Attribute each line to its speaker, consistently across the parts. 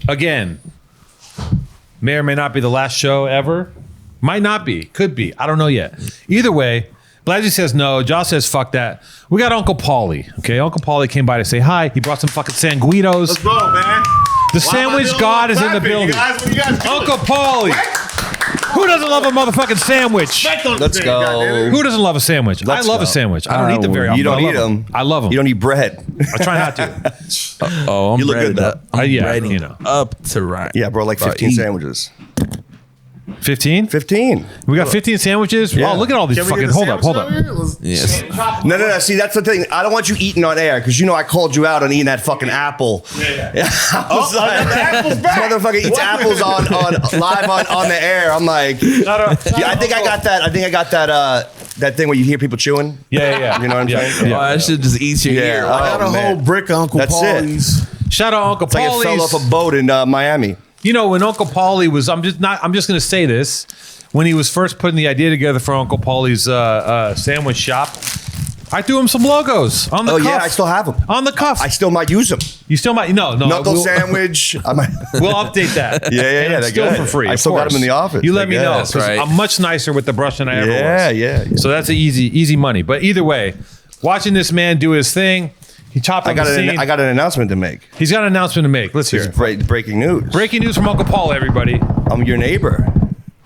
Speaker 1: Again, may or may not be the last show ever. Might not be. Could be. I don't know yet. Either way, Blazzy says no. Josh says fuck that. We got Uncle Paulie. Okay, Uncle Paulie came by to say hi. He brought some fucking sanguitos.
Speaker 2: Let's go, man.
Speaker 1: The sandwich god is in the building. Uncle Paulie. Who doesn't love a motherfucking sandwich?
Speaker 3: Let's go.
Speaker 1: Who doesn't love a sandwich? I love a sandwich. I don't eat them very often.
Speaker 3: You don't eat them.
Speaker 1: I love them.
Speaker 3: You don't eat bread.
Speaker 1: I try not to.
Speaker 4: I'm
Speaker 3: you look good, though.
Speaker 4: ready,
Speaker 1: you know.
Speaker 4: up to right.
Speaker 3: Yeah, bro, like 15 sandwiches.
Speaker 1: 15?
Speaker 3: 15.
Speaker 1: We got 15 sandwiches?
Speaker 3: Yeah.
Speaker 1: Oh, look at all these fucking... Hold up.
Speaker 4: Yes.
Speaker 3: No. See, that's the thing. I don't want you eating on air because I called you out on eating that fucking apple. Yeah. I was like, this motherfucker eats apples on live on the air. I'm like, I think I got that. That thing where you hear people chewing.
Speaker 1: Yeah.
Speaker 3: You know what I'm saying?
Speaker 4: Yeah. I should just eat your ear.
Speaker 2: I got a whole brick of Uncle Paulie's.
Speaker 1: Shout out Uncle
Speaker 3: It's like
Speaker 1: Paulie's.
Speaker 3: it fell off a boat in Miami.
Speaker 1: When Uncle Paulie was, I'm just going to say this. When he was first putting the idea together for Uncle Paulie's sandwich shop, I threw him some logos on the cuff.
Speaker 3: Oh, yeah, I still have them.
Speaker 1: On the cuff.
Speaker 3: I still might use them.
Speaker 1: You still might. No.
Speaker 3: Knuckle sandwich.
Speaker 1: We'll update that.
Speaker 3: Yeah.
Speaker 1: Still for free.
Speaker 3: I still got them in the office.
Speaker 1: You let me know.
Speaker 4: That's right.
Speaker 1: I'm much nicer with the brush than I ever was.
Speaker 3: Yeah.
Speaker 1: So that's easy money. But either way, watching this man do his thing, he chopped on the scene.
Speaker 3: I got an announcement to make.
Speaker 1: He's got an announcement to make. Let's hear it.
Speaker 3: Breaking news.
Speaker 1: Breaking news from Uncle Paul, everybody.
Speaker 3: I'm your neighbor.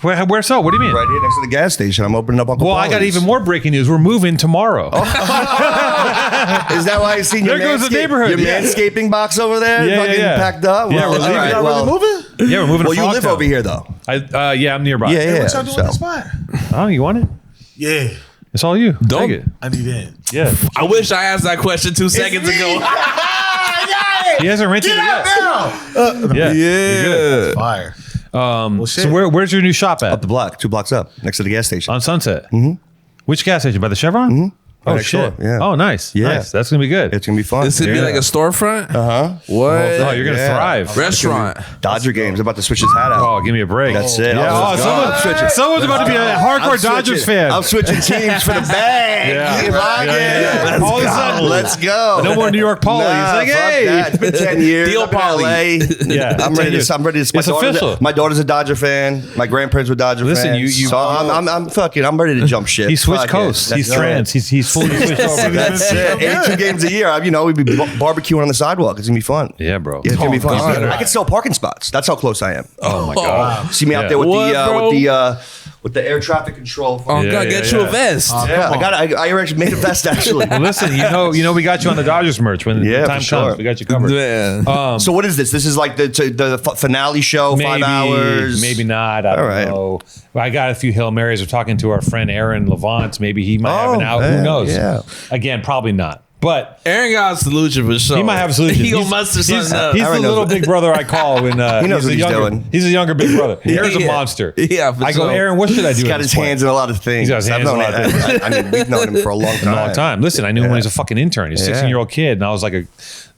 Speaker 1: Where so? What do you mean?
Speaker 3: Right here next to the gas station. I'm opening up Uncle
Speaker 1: Well,
Speaker 3: Paulie's.
Speaker 1: I got even more breaking news. We're moving tomorrow.
Speaker 3: Is that why I seen your
Speaker 1: There goes the neighborhood.
Speaker 3: Your manscaping box over there?
Speaker 1: Yeah.
Speaker 3: Packed up?
Speaker 1: Yeah, we're leaving.
Speaker 3: Right,
Speaker 2: Really moving?
Speaker 1: Yeah, we're moving
Speaker 3: well,
Speaker 1: to
Speaker 3: you live
Speaker 1: Frogtown.
Speaker 3: over here, though.
Speaker 1: I'm nearby.
Speaker 3: Yeah.
Speaker 2: What y'all doing in the spot?
Speaker 1: Oh, you want it?
Speaker 2: Yeah.
Speaker 1: It's all you.
Speaker 4: Don't.
Speaker 1: Take it.
Speaker 2: I need in.
Speaker 1: Yeah.
Speaker 4: I wish I asked that question 2 seconds ago.
Speaker 1: He hasn't rented it yet. Yeah.
Speaker 2: Fire.
Speaker 1: So where's your new shop at?
Speaker 3: Up the block, 2 blocks up, next to the gas station.
Speaker 1: On Sunset. Mm-hmm. Which gas station? By the Chevron? Mm-hmm. Oh,
Speaker 3: next
Speaker 1: shit.
Speaker 3: door, yeah.
Speaker 1: Oh, nice.
Speaker 3: Yeah.
Speaker 1: Nice. That's going to be good.
Speaker 3: It's going to be fun.
Speaker 4: This could be like a storefront?
Speaker 3: What?
Speaker 1: Oh, you're going to thrive.
Speaker 4: Restaurant.
Speaker 3: Dodger games. About to switch his hat out.
Speaker 1: Oh, give me a break.
Speaker 3: That's it.
Speaker 1: Yeah. Someone's about to be a hardcore Dodgers fan.
Speaker 3: I'm switching teams for the bag.
Speaker 1: Yeah.
Speaker 3: Let's
Speaker 1: All of a
Speaker 3: go.
Speaker 1: sudden,
Speaker 3: Let's go.
Speaker 1: No more New York Paulie.
Speaker 3: Nah,
Speaker 1: He's like,
Speaker 3: fuck
Speaker 1: hey.
Speaker 3: that. It's been 10 years.
Speaker 4: Deal
Speaker 3: I'm in
Speaker 4: Paulie.
Speaker 3: LA.
Speaker 1: Yeah.
Speaker 3: I'm ready to.
Speaker 1: It's
Speaker 3: official.
Speaker 1: official.
Speaker 3: My daughter's a Dodger fan. My grandparents were Dodger fans.
Speaker 1: Listen,
Speaker 3: So I'm fucking. I'm ready to jump shit.
Speaker 1: He switched
Speaker 3: Fuck it.
Speaker 1: coasts.
Speaker 3: Let's
Speaker 1: He's
Speaker 3: go.
Speaker 1: trans. He's fully switched over.
Speaker 3: That's it. 82 games a year. We'd be barbecuing on the sidewalk. It's gonna be fun.
Speaker 1: Yeah, bro.
Speaker 3: Yeah, it's gonna be fun.
Speaker 4: God.
Speaker 3: I could sell parking spots. That's how close I am.
Speaker 1: Oh, my God.
Speaker 3: See me out
Speaker 1: Yeah.
Speaker 3: there with
Speaker 4: What,
Speaker 3: with the air traffic control.
Speaker 4: Oh,
Speaker 1: Yeah,
Speaker 4: God, get you a vest.
Speaker 3: Yeah, I actually made a vest actually.
Speaker 1: Well, listen, you know, we got you on the Dodgers merch when the
Speaker 3: Yeah,
Speaker 1: time
Speaker 3: for sure.
Speaker 1: comes. We got you covered.
Speaker 4: Yeah.
Speaker 3: So what is this? This is like the finale show, 5 hours.
Speaker 1: Maybe not. I don't know. I got a few Hail Marys. We're talking to our friend Aaron Levant. Maybe he might have an out. Who knows?
Speaker 3: Yeah.
Speaker 1: Again, probably not. But
Speaker 4: Aaron got a solution for sure.
Speaker 1: he might have a solution.
Speaker 4: He gonna muster something up.
Speaker 1: He's the
Speaker 3: Aaron knows
Speaker 1: little
Speaker 3: what-
Speaker 1: big brother I call when
Speaker 3: He knows what he's doing.
Speaker 1: He's a younger big brother. Aaron's a monster.
Speaker 4: Yeah, for
Speaker 1: I go,
Speaker 4: sure.
Speaker 1: Aaron, what should I do?
Speaker 3: He's
Speaker 1: at
Speaker 3: got
Speaker 1: this
Speaker 3: his
Speaker 1: point?
Speaker 3: hands in a lot of things.
Speaker 1: He's got his hands in a lot of things.
Speaker 3: I mean, we've known him for a long time.
Speaker 1: A long time. Listen, I knew him when he was a fucking intern. He's a 16-year-old kid, and I was like a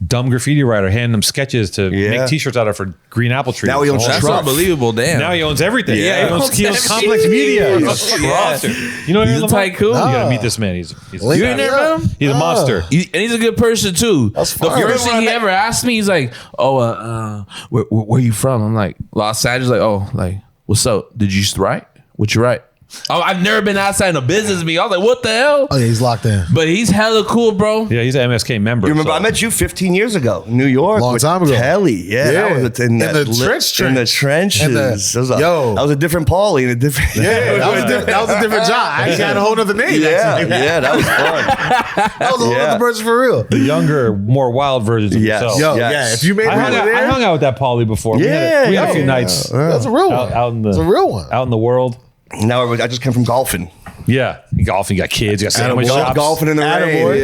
Speaker 1: dumb graffiti writer handing him sketches to make T-shirts out of for green apple trees.
Speaker 3: Now he owns
Speaker 4: That's
Speaker 3: Truck.
Speaker 4: unbelievable. Damn.
Speaker 1: Now he owns everything.
Speaker 4: Yeah.
Speaker 1: He owns
Speaker 4: everything.
Speaker 1: Complex Media. He's a fucking
Speaker 4: Yeah.
Speaker 1: monster. You know what
Speaker 4: He's a tycoon.
Speaker 1: You gotta meet this man. He's
Speaker 4: You ain't never met him?
Speaker 1: He's a monster.
Speaker 4: And he's a good person too.
Speaker 2: That's
Speaker 4: The
Speaker 2: fine.
Speaker 4: first thing he ever asked me, he's like, "Oh, where you from?" I'm like, "Los Angeles." Like, "Oh, like, what's up? Did you just write? What you write?" Oh, I've never been outside in a business meeting. I was like, "What the hell?"
Speaker 2: Oh yeah, he's locked in.
Speaker 4: But he's hella cool, bro.
Speaker 1: Yeah, he's an MSK member.
Speaker 3: You remember?
Speaker 1: so-
Speaker 3: I met you 15 years ago, in New York.
Speaker 2: Long
Speaker 3: with
Speaker 2: time ago.
Speaker 3: Kelly. Yeah,
Speaker 2: Yeah.
Speaker 3: that was in
Speaker 2: In the trench.
Speaker 3: In the trenches.
Speaker 2: In the-
Speaker 3: that was a different Paulie and a different.
Speaker 2: Yeah, that was a different job. I actually had a whole other name.
Speaker 3: Yeah, that was fun.
Speaker 2: That was a whole other person for real.
Speaker 1: the younger, more wild versions of
Speaker 3: Yes.
Speaker 1: himself.
Speaker 2: Yo,
Speaker 3: Yes.
Speaker 2: yeah. If you made
Speaker 1: I
Speaker 2: me
Speaker 1: hung out with that Paulie before. We had a few nights
Speaker 2: that's a real one.
Speaker 1: out in the.
Speaker 2: That's a real one.
Speaker 1: Out in the world.
Speaker 3: Now I just came from golfing.
Speaker 1: Yeah, you golfing, you got kids, you got sandwich shops.
Speaker 3: Golfing in the rain.
Speaker 2: Attaboy.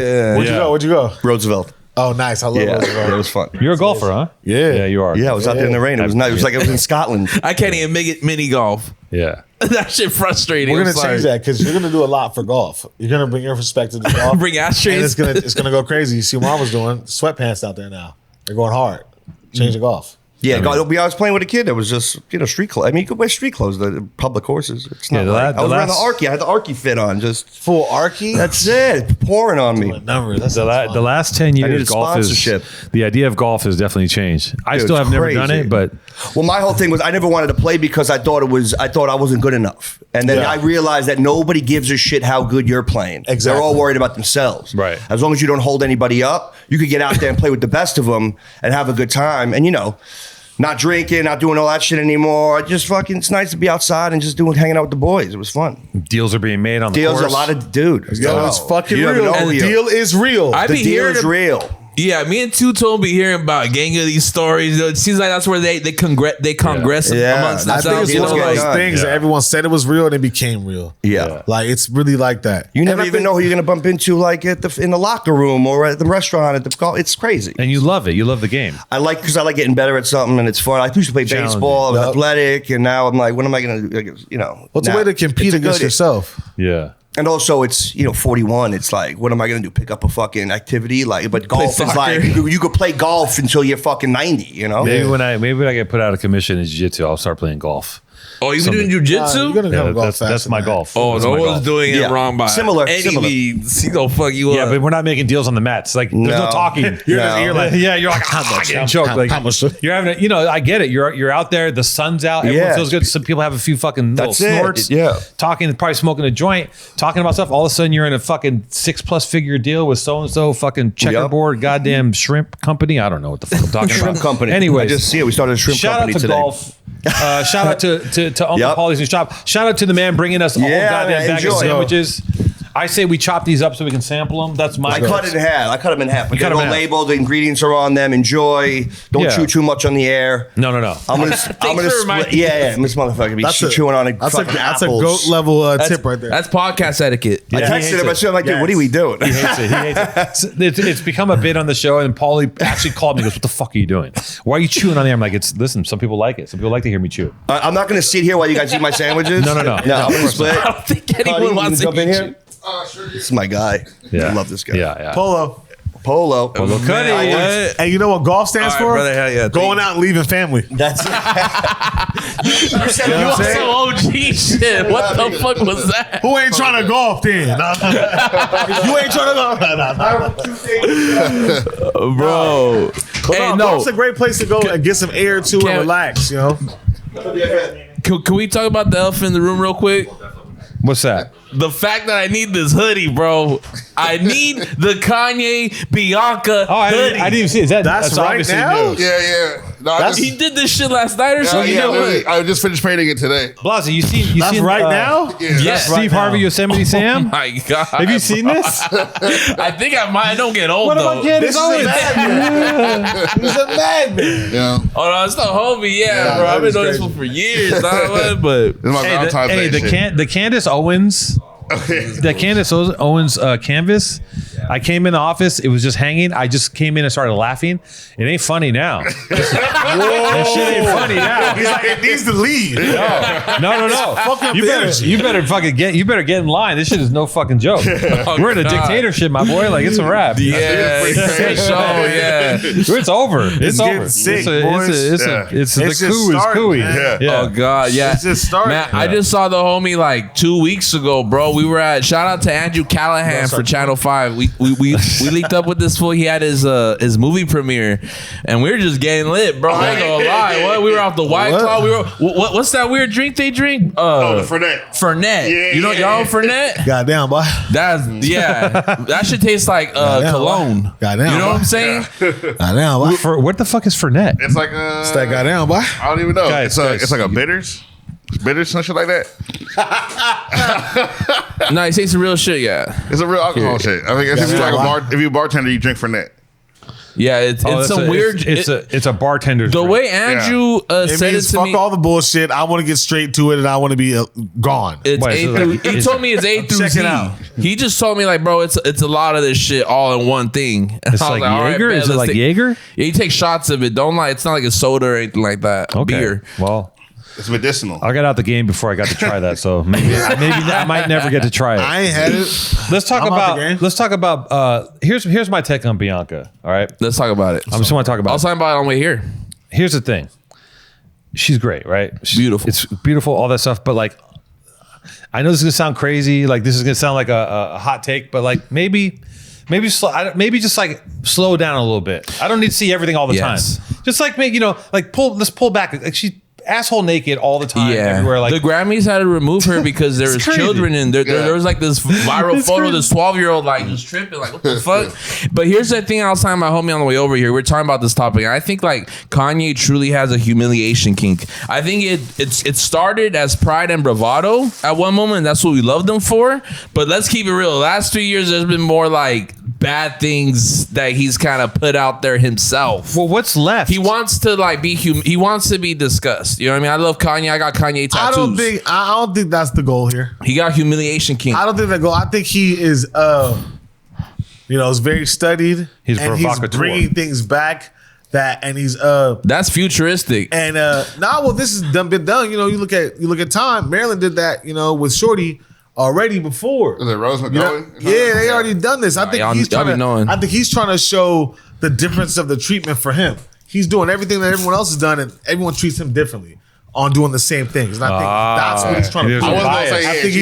Speaker 3: Yeah.
Speaker 2: Where'd you go?
Speaker 3: Roosevelt.
Speaker 2: Oh, nice. I love
Speaker 3: Yeah,
Speaker 2: Roosevelt.
Speaker 3: it was fun.
Speaker 1: You're a golfer, huh?
Speaker 2: Yeah.
Speaker 1: you are.
Speaker 3: Yeah, I was out there in the rain. It was nice. It was like it was in Scotland.
Speaker 4: I can't even make it mini golf.
Speaker 1: Yeah.
Speaker 4: That shit frustrating.
Speaker 2: We're
Speaker 4: I'm
Speaker 2: gonna
Speaker 4: sorry.
Speaker 2: change that because you're gonna do a lot for golf. You're gonna bring your perspective to golf.
Speaker 4: Bring
Speaker 2: and
Speaker 4: ashtrays.
Speaker 2: it's gonna go crazy. You see what I was doing? Sweatpants out there now. They're going hard. Change the golf.
Speaker 3: Yeah, I was playing with a kid that was just, street clothes. I mean, you could wear street clothes, the public courses. It's not I was around the Arky. I had the Arky fit on. Just
Speaker 2: full Arky?
Speaker 3: That's it. Pouring on me.
Speaker 1: The last 10 years, golf the idea of golf has definitely changed. I still have never done it, but.
Speaker 3: Well, my whole thing was I never wanted to play because I thought I wasn't good enough. And then I realized that nobody gives a shit how good you're playing.
Speaker 2: Exactly.
Speaker 3: They're all worried about themselves.
Speaker 1: Right.
Speaker 3: As long as you don't hold anybody up, you could get out there and play with the best of them and have a good time. And, not drinking, not doing all that shit anymore. Just fucking, it's nice to be outside and just hanging out with the boys. It was fun.
Speaker 1: Deals are being made on the course.
Speaker 3: Deals, a lot of, dude.
Speaker 2: Yo, it's fucking real. The deal is real.
Speaker 3: The deal is real.
Speaker 4: Yeah, me and Two-Tone be hearing about gang of these stories. It seems like that's where they congress amongst themselves.
Speaker 2: I think it's one of those things that everyone said it was real and it became real.
Speaker 3: Yeah.
Speaker 2: Like, it's really like that.
Speaker 3: You never even know who you're going to bump into, like, in the locker room or at the restaurant, at the golf. It's crazy.
Speaker 1: And you love it. You love the game.
Speaker 3: Because I like getting better at something and it's fun. I used to play baseball. I was athletic. And now I'm like, what am I going to do?
Speaker 2: Well, it's a way to compete against yourself.
Speaker 1: Yeah.
Speaker 3: And also, it's 41. It's like, what am I gonna do? Pick up a fucking activity? Like, but golf is like you could play golf until you're fucking 90.
Speaker 1: Maybe when I get put out of commission in jiu-jitsu, I'll start playing golf.
Speaker 4: Oh, you been doing jujitsu?
Speaker 1: That's my golf.
Speaker 4: Oh, no one's doing it wrong by
Speaker 3: similar.
Speaker 4: He gonna fuck you up.
Speaker 1: Yeah, but we're not making deals on the mats. Like there's no talking. You're like, you're like, getting choked. Like you're having, I get it. You're out there. The sun's out. Everyone feels good. Some people have a few fucking little snorts.
Speaker 3: Yeah,
Speaker 1: talking, probably smoking a joint, talking about stuff. All of a sudden, you're in a fucking 6+ figure deal with so and so fucking checkerboard goddamn shrimp company. I don't know what the fuck I'm talking about.
Speaker 3: Shrimp company.
Speaker 1: Anyway,
Speaker 3: I just see it. We started a shrimp company today.
Speaker 1: Golf. Shout out to Uncle Paulie's new shop. Shout out to the man bringing us a whole goddamn bag of sandwiches. I say we chop these up so we can sample them. That's my.
Speaker 3: I cut it in half. I cut them in half. But they're all labeled. The ingredients are on them. Enjoy. Don't chew too much on the air.
Speaker 1: No.
Speaker 3: I'm gonna split. Yeah. This motherfucker be chewing on it.
Speaker 2: That's a goat level tip right there.
Speaker 4: That's podcast etiquette.
Speaker 3: I texted him. I said, I'm like, dude, what are we doing?
Speaker 1: He hates it. It's become a bit on the show, and Paulie actually called me and goes, what the fuck are you doing? Why are you chewing on the air? I'm like, listen, some people like it. Some people like to hear me chew.
Speaker 3: I'm not going to sit here while you guys eat my sandwiches.
Speaker 1: No.
Speaker 3: I'm going to split.
Speaker 4: I don't think anyone wants to
Speaker 3: jump in here.
Speaker 5: Sure.
Speaker 3: This is my guy.
Speaker 1: Yeah.
Speaker 3: I love this guy.
Speaker 1: Yeah.
Speaker 2: Polo
Speaker 1: Cuddy.
Speaker 2: And you know what golf stands for?
Speaker 4: Brother, hell yeah.
Speaker 2: Going out and leaving family.
Speaker 3: That's it.
Speaker 4: You also OG shit. What the fuck was that?
Speaker 2: Who ain't trying to golf then? You ain't trying to golf.
Speaker 4: Bro.
Speaker 2: Hey, golf's a great place to go and get some air too and relax,
Speaker 4: Can we talk about the elephant in the room real quick?
Speaker 1: What's that?
Speaker 4: The fact that I need this hoodie, bro. I need the Kanye Bianca hoodie.
Speaker 1: I didn't even see it.
Speaker 2: That's right
Speaker 1: obviously
Speaker 2: now?
Speaker 1: news.
Speaker 5: Yeah. No,
Speaker 4: He did this shit last night or something.
Speaker 5: I just finished painting it today.
Speaker 1: Blazzy, you seen
Speaker 2: now?
Speaker 4: Yes.
Speaker 1: Steve Harvey, Yosemite Sam?
Speaker 4: Oh my God.
Speaker 1: Have you seen this?
Speaker 4: I think I might. I don't get old
Speaker 1: What
Speaker 4: though.
Speaker 1: about Candace Owens?
Speaker 2: He's a madman.
Speaker 5: Yeah.
Speaker 4: Oh no, it's the homie. Yeah, bro. I've been doing this one for years. But
Speaker 5: This is my Valentine's Day shit.
Speaker 1: the Candace Owens. The Candace Owens canvas. I came in the office. It was just hanging. I just came in and started laughing. It ain't funny now. That shit ain't funny now.
Speaker 2: He's like, it needs to leave.
Speaker 1: No. You better fucking get in line. This shit is no fucking joke. We're in a dictatorship, my boy. Like it's a wrap.
Speaker 4: yeah,
Speaker 1: It's over. It's over.
Speaker 2: Sick,
Speaker 1: It's the coup is cooey.
Speaker 4: Oh God, yeah.
Speaker 2: It's just starting.
Speaker 4: Man, I just saw the homie like 2 weeks ago, bro. We were at shout out to Andrew Callahan for Channel 5. We linked up with this fool. He had his movie premiere, and we were just getting lit, bro. I ain't gonna lie. What? We were off the White Claw. We were what's that weird drink they drink?
Speaker 5: The Fernet.
Speaker 4: Fernet. Y'all know Fernet?
Speaker 2: Goddamn, boy.
Speaker 4: That shit tastes like cologne.
Speaker 2: Goddamn,
Speaker 4: you know
Speaker 2: boy.
Speaker 4: what I'm saying?
Speaker 2: Goddamn, boy.
Speaker 1: What the fuck is Fernet?
Speaker 5: It's like
Speaker 2: It's that goddamn, boy.
Speaker 5: I don't even know.
Speaker 1: Guys,
Speaker 5: It's like a bitters. Bitters, some shit like that.
Speaker 4: No, he saying some real shit, yeah.
Speaker 5: It's a real alcohol shit. I think if you're like if you're a bartender, you drink Fernet.
Speaker 4: Yeah, it's some weird.
Speaker 1: It's a bartender's
Speaker 4: The
Speaker 1: drink.
Speaker 4: way Andrew
Speaker 2: It
Speaker 4: said it
Speaker 2: means
Speaker 4: to
Speaker 2: fuck
Speaker 4: me.
Speaker 2: all the bullshit. I want to get straight to it, and I want to be gone.
Speaker 4: It's
Speaker 1: Wait,
Speaker 4: A
Speaker 1: so
Speaker 4: through.
Speaker 1: like-
Speaker 4: He told me it's A through
Speaker 2: Check
Speaker 4: Z.
Speaker 2: it out.
Speaker 4: He just told me like, bro, it's a lot of this shit all in one thing. And
Speaker 1: It's
Speaker 4: I was
Speaker 1: like
Speaker 4: all right,
Speaker 1: Jaeger?
Speaker 4: bet,
Speaker 1: Is it
Speaker 4: let's
Speaker 1: like
Speaker 4: take-
Speaker 1: Jaeger?
Speaker 4: Yeah, you take shots of it. Don't lie. It's not like a soda or anything like that.
Speaker 1: Okay.
Speaker 4: Beer.
Speaker 1: Well,
Speaker 5: It's medicinal.
Speaker 1: I got out the game before I got to try that, so maybe I might never get to try it.
Speaker 2: I ain't had it.
Speaker 1: Let's talk
Speaker 2: I'm out the game.
Speaker 1: about. Let's talk about. Here's my take on Bianca. All right,
Speaker 4: Let's talk about it.
Speaker 1: I just want to talk
Speaker 4: I
Speaker 1: about.
Speaker 4: was talking about it on the way here.
Speaker 1: here's the thing. She's great, right? She's
Speaker 4: Beautiful.
Speaker 1: It's beautiful, all that stuff. But like, I know this is gonna sound crazy. Like this is gonna sound like a hot take, but like maybe just like slow down a little bit. I don't need to see everything all the time. Just like let's pull back. Like she's asshole naked all the time. Everywhere. Like
Speaker 4: the Grammys had to remove her because there was children in there. There was like this viral photo of this 12-year-old like just tripping, like what the fuck. But here's the thing: I was talking to my homie on the way over here. We're talking about this topic. And I think like Kanye truly has a humiliation kink. I think it started as pride and bravado at one moment. And that's what we loved him for. But let's keep it real. The last 3 years, there's been more like bad things that he's kind of put out there himself.
Speaker 1: Well, what's left?
Speaker 4: He wants to like be he wants to be discussed. You know what I mean? I love Kanye. I got Kanye tattoos.
Speaker 2: I don't think that's the goal here.
Speaker 4: He got humiliation king.
Speaker 2: I don't think that goal. I think he is is very studied.
Speaker 1: He's
Speaker 2: and
Speaker 1: provocateur.
Speaker 2: He's bringing things back and he's
Speaker 4: that's futuristic.
Speaker 2: And this has been done. You know, you look at time. Maryland did that, with Shorty already before.
Speaker 5: Is it Rose McGowan?
Speaker 2: Yeah, they already done this. I think he's trying to show the difference of the treatment for him. He's doing everything that everyone else has done, and everyone treats him differently on doing the same things. And I think that's what he's trying to do. I think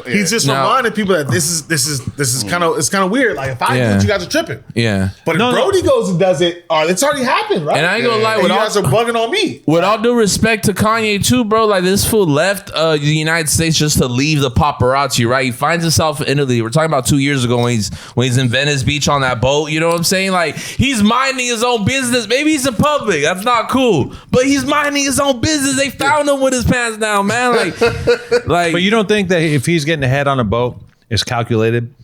Speaker 2: he's just reminding people that this is kind of weird. Like if I do it, you guys are tripping.
Speaker 4: Yeah.
Speaker 2: But if Brody goes and does it, it's already happened, right?
Speaker 4: And I ain't gonna lie,
Speaker 2: you guys are bugging on me.
Speaker 4: With all due respect to Kanye too, bro, like this fool left the United States just to leave the paparazzi, right? He finds himself in Italy. We're talking about 2 years ago when he's in Venice Beach on that boat. You know what I'm saying? Like he's minding his own business. Maybe he's in public. That's not cool. But he's minding his own business. They found him with his pants down, man. Like.
Speaker 1: But you don't think that if he's getting ahead on a boat, it's calculated?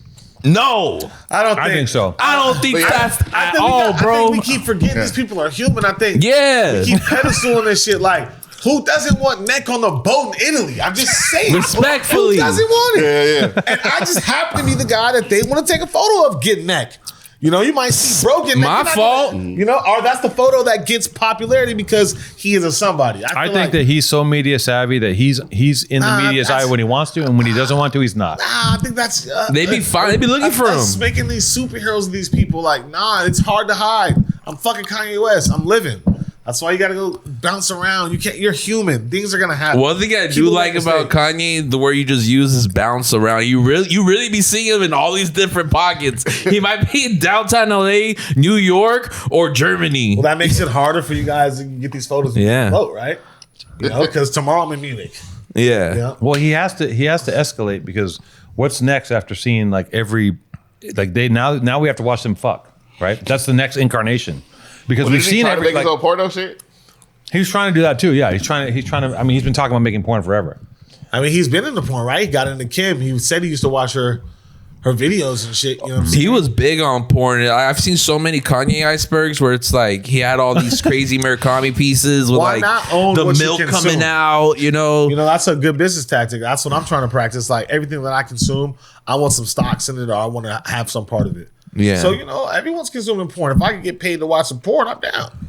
Speaker 4: No,
Speaker 1: I think so.
Speaker 4: I don't think that's at all, bro.
Speaker 2: I think we keep forgetting these people are human. I think
Speaker 4: we
Speaker 2: keep pedestaling this shit like. Who doesn't want neck on the boat in Italy? I'm just saying.
Speaker 4: Respectfully.
Speaker 2: Who doesn't want it?
Speaker 5: Yeah.
Speaker 2: And I just happen to be the guy that they want to take a photo of getting neck. You might see bro getting
Speaker 4: my fault.
Speaker 2: Or that's the photo that gets popularity because he is a somebody.
Speaker 1: I think that he's so media savvy that he's in the media's eye when he wants to, and when he doesn't want to, he's not.
Speaker 2: I think that's
Speaker 4: they be fine. They be looking for him.
Speaker 2: Making these superheroes of these people like, it's hard to hide. I'm fucking Kanye West. I'm living. That's why you gotta go bounce around. You can't. You're human. Things are gonna happen.
Speaker 4: One thing I do like about Kanye, the word you just use is bounce around. You really be seeing him in all these different pockets. He might be in downtown LA, New York, or Germany.
Speaker 2: Well, that makes it harder for you guys to get these photos. Float, right? Because tomorrow I'm in Munich.
Speaker 4: Yeah.
Speaker 1: Well, he has to escalate because what's next after seeing like now we have to watch them fuck, right? That's the next incarnation. Because we've seen
Speaker 5: every his old porno shit.
Speaker 1: He was trying to do that too. Yeah, he's trying to. I mean, he's been talking about making porn forever.
Speaker 2: I mean, he's been in the porn, right? He got into Kim. He said he used to watch her videos and shit. You know what I'm saying?
Speaker 4: He was big on porn. I've seen so many Kanye icebergs where it's like he had all these crazy Murakami pieces with
Speaker 2: Why not own
Speaker 4: the
Speaker 2: what
Speaker 4: milk
Speaker 2: you
Speaker 4: coming out.
Speaker 2: That's a good business tactic. That's what I'm trying to practice. Like everything that I consume, I want some stocks in it, or I want to have some part of it.
Speaker 4: Yeah.
Speaker 2: So everyone's consuming porn. If I could get paid to watch some porn, I'm down.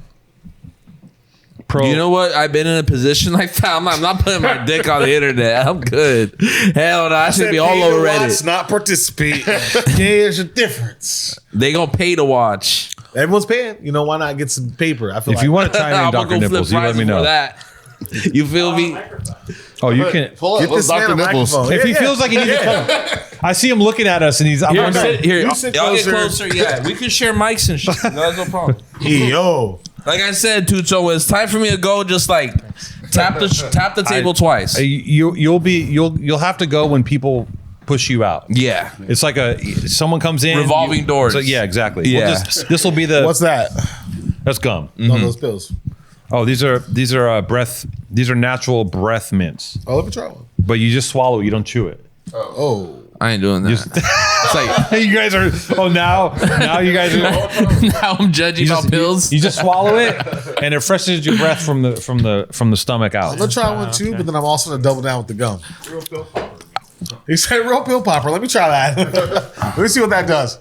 Speaker 4: You know what? I've been in a position like that. I'm not putting my dick on the internet. I'm good. Hell no, I should be all over Reddit.
Speaker 2: Watch, not participate. There's a difference.
Speaker 4: They gonna pay to watch.
Speaker 2: Everyone's paying. Why not get some paper? I feel
Speaker 1: if you want to chime in, Dr. Nipples, you let me know.
Speaker 4: You feel me?
Speaker 1: Oh, you can
Speaker 5: get this Dr. Nipples.
Speaker 1: If he feels like he needs to come, I see him looking at us, and he's.
Speaker 4: Here,
Speaker 2: you sit
Speaker 4: y'all get closer. Yeah, we can share mics and shit. No, that's no problem.
Speaker 2: Yo.
Speaker 4: Like I said, Tucho, when it's time for me to go, just like tap the table twice.
Speaker 1: You'll have to go when people push you out.
Speaker 4: Yeah,
Speaker 1: it's like someone comes in,
Speaker 4: revolving doors.
Speaker 1: So yeah, exactly.
Speaker 4: Yeah,
Speaker 1: this will be the.
Speaker 2: What's that?
Speaker 1: That's gum.
Speaker 2: No, those pills.
Speaker 1: Oh, these are breath. These are natural breath mints.
Speaker 2: Oh, let me try one.
Speaker 1: But you just swallow it. You don't chew it.
Speaker 2: Oh.
Speaker 4: I ain't doing that.
Speaker 1: It's like you guys are. Oh, now you guys are.
Speaker 4: Now I'm judging about pills.
Speaker 1: You just swallow it, and it freshens your breath from the stomach out.
Speaker 2: I'm gonna try one too, but then I'm also gonna double down with the gum. Real pill popper. He said real pill popper. Let me try that. Let me see what that does.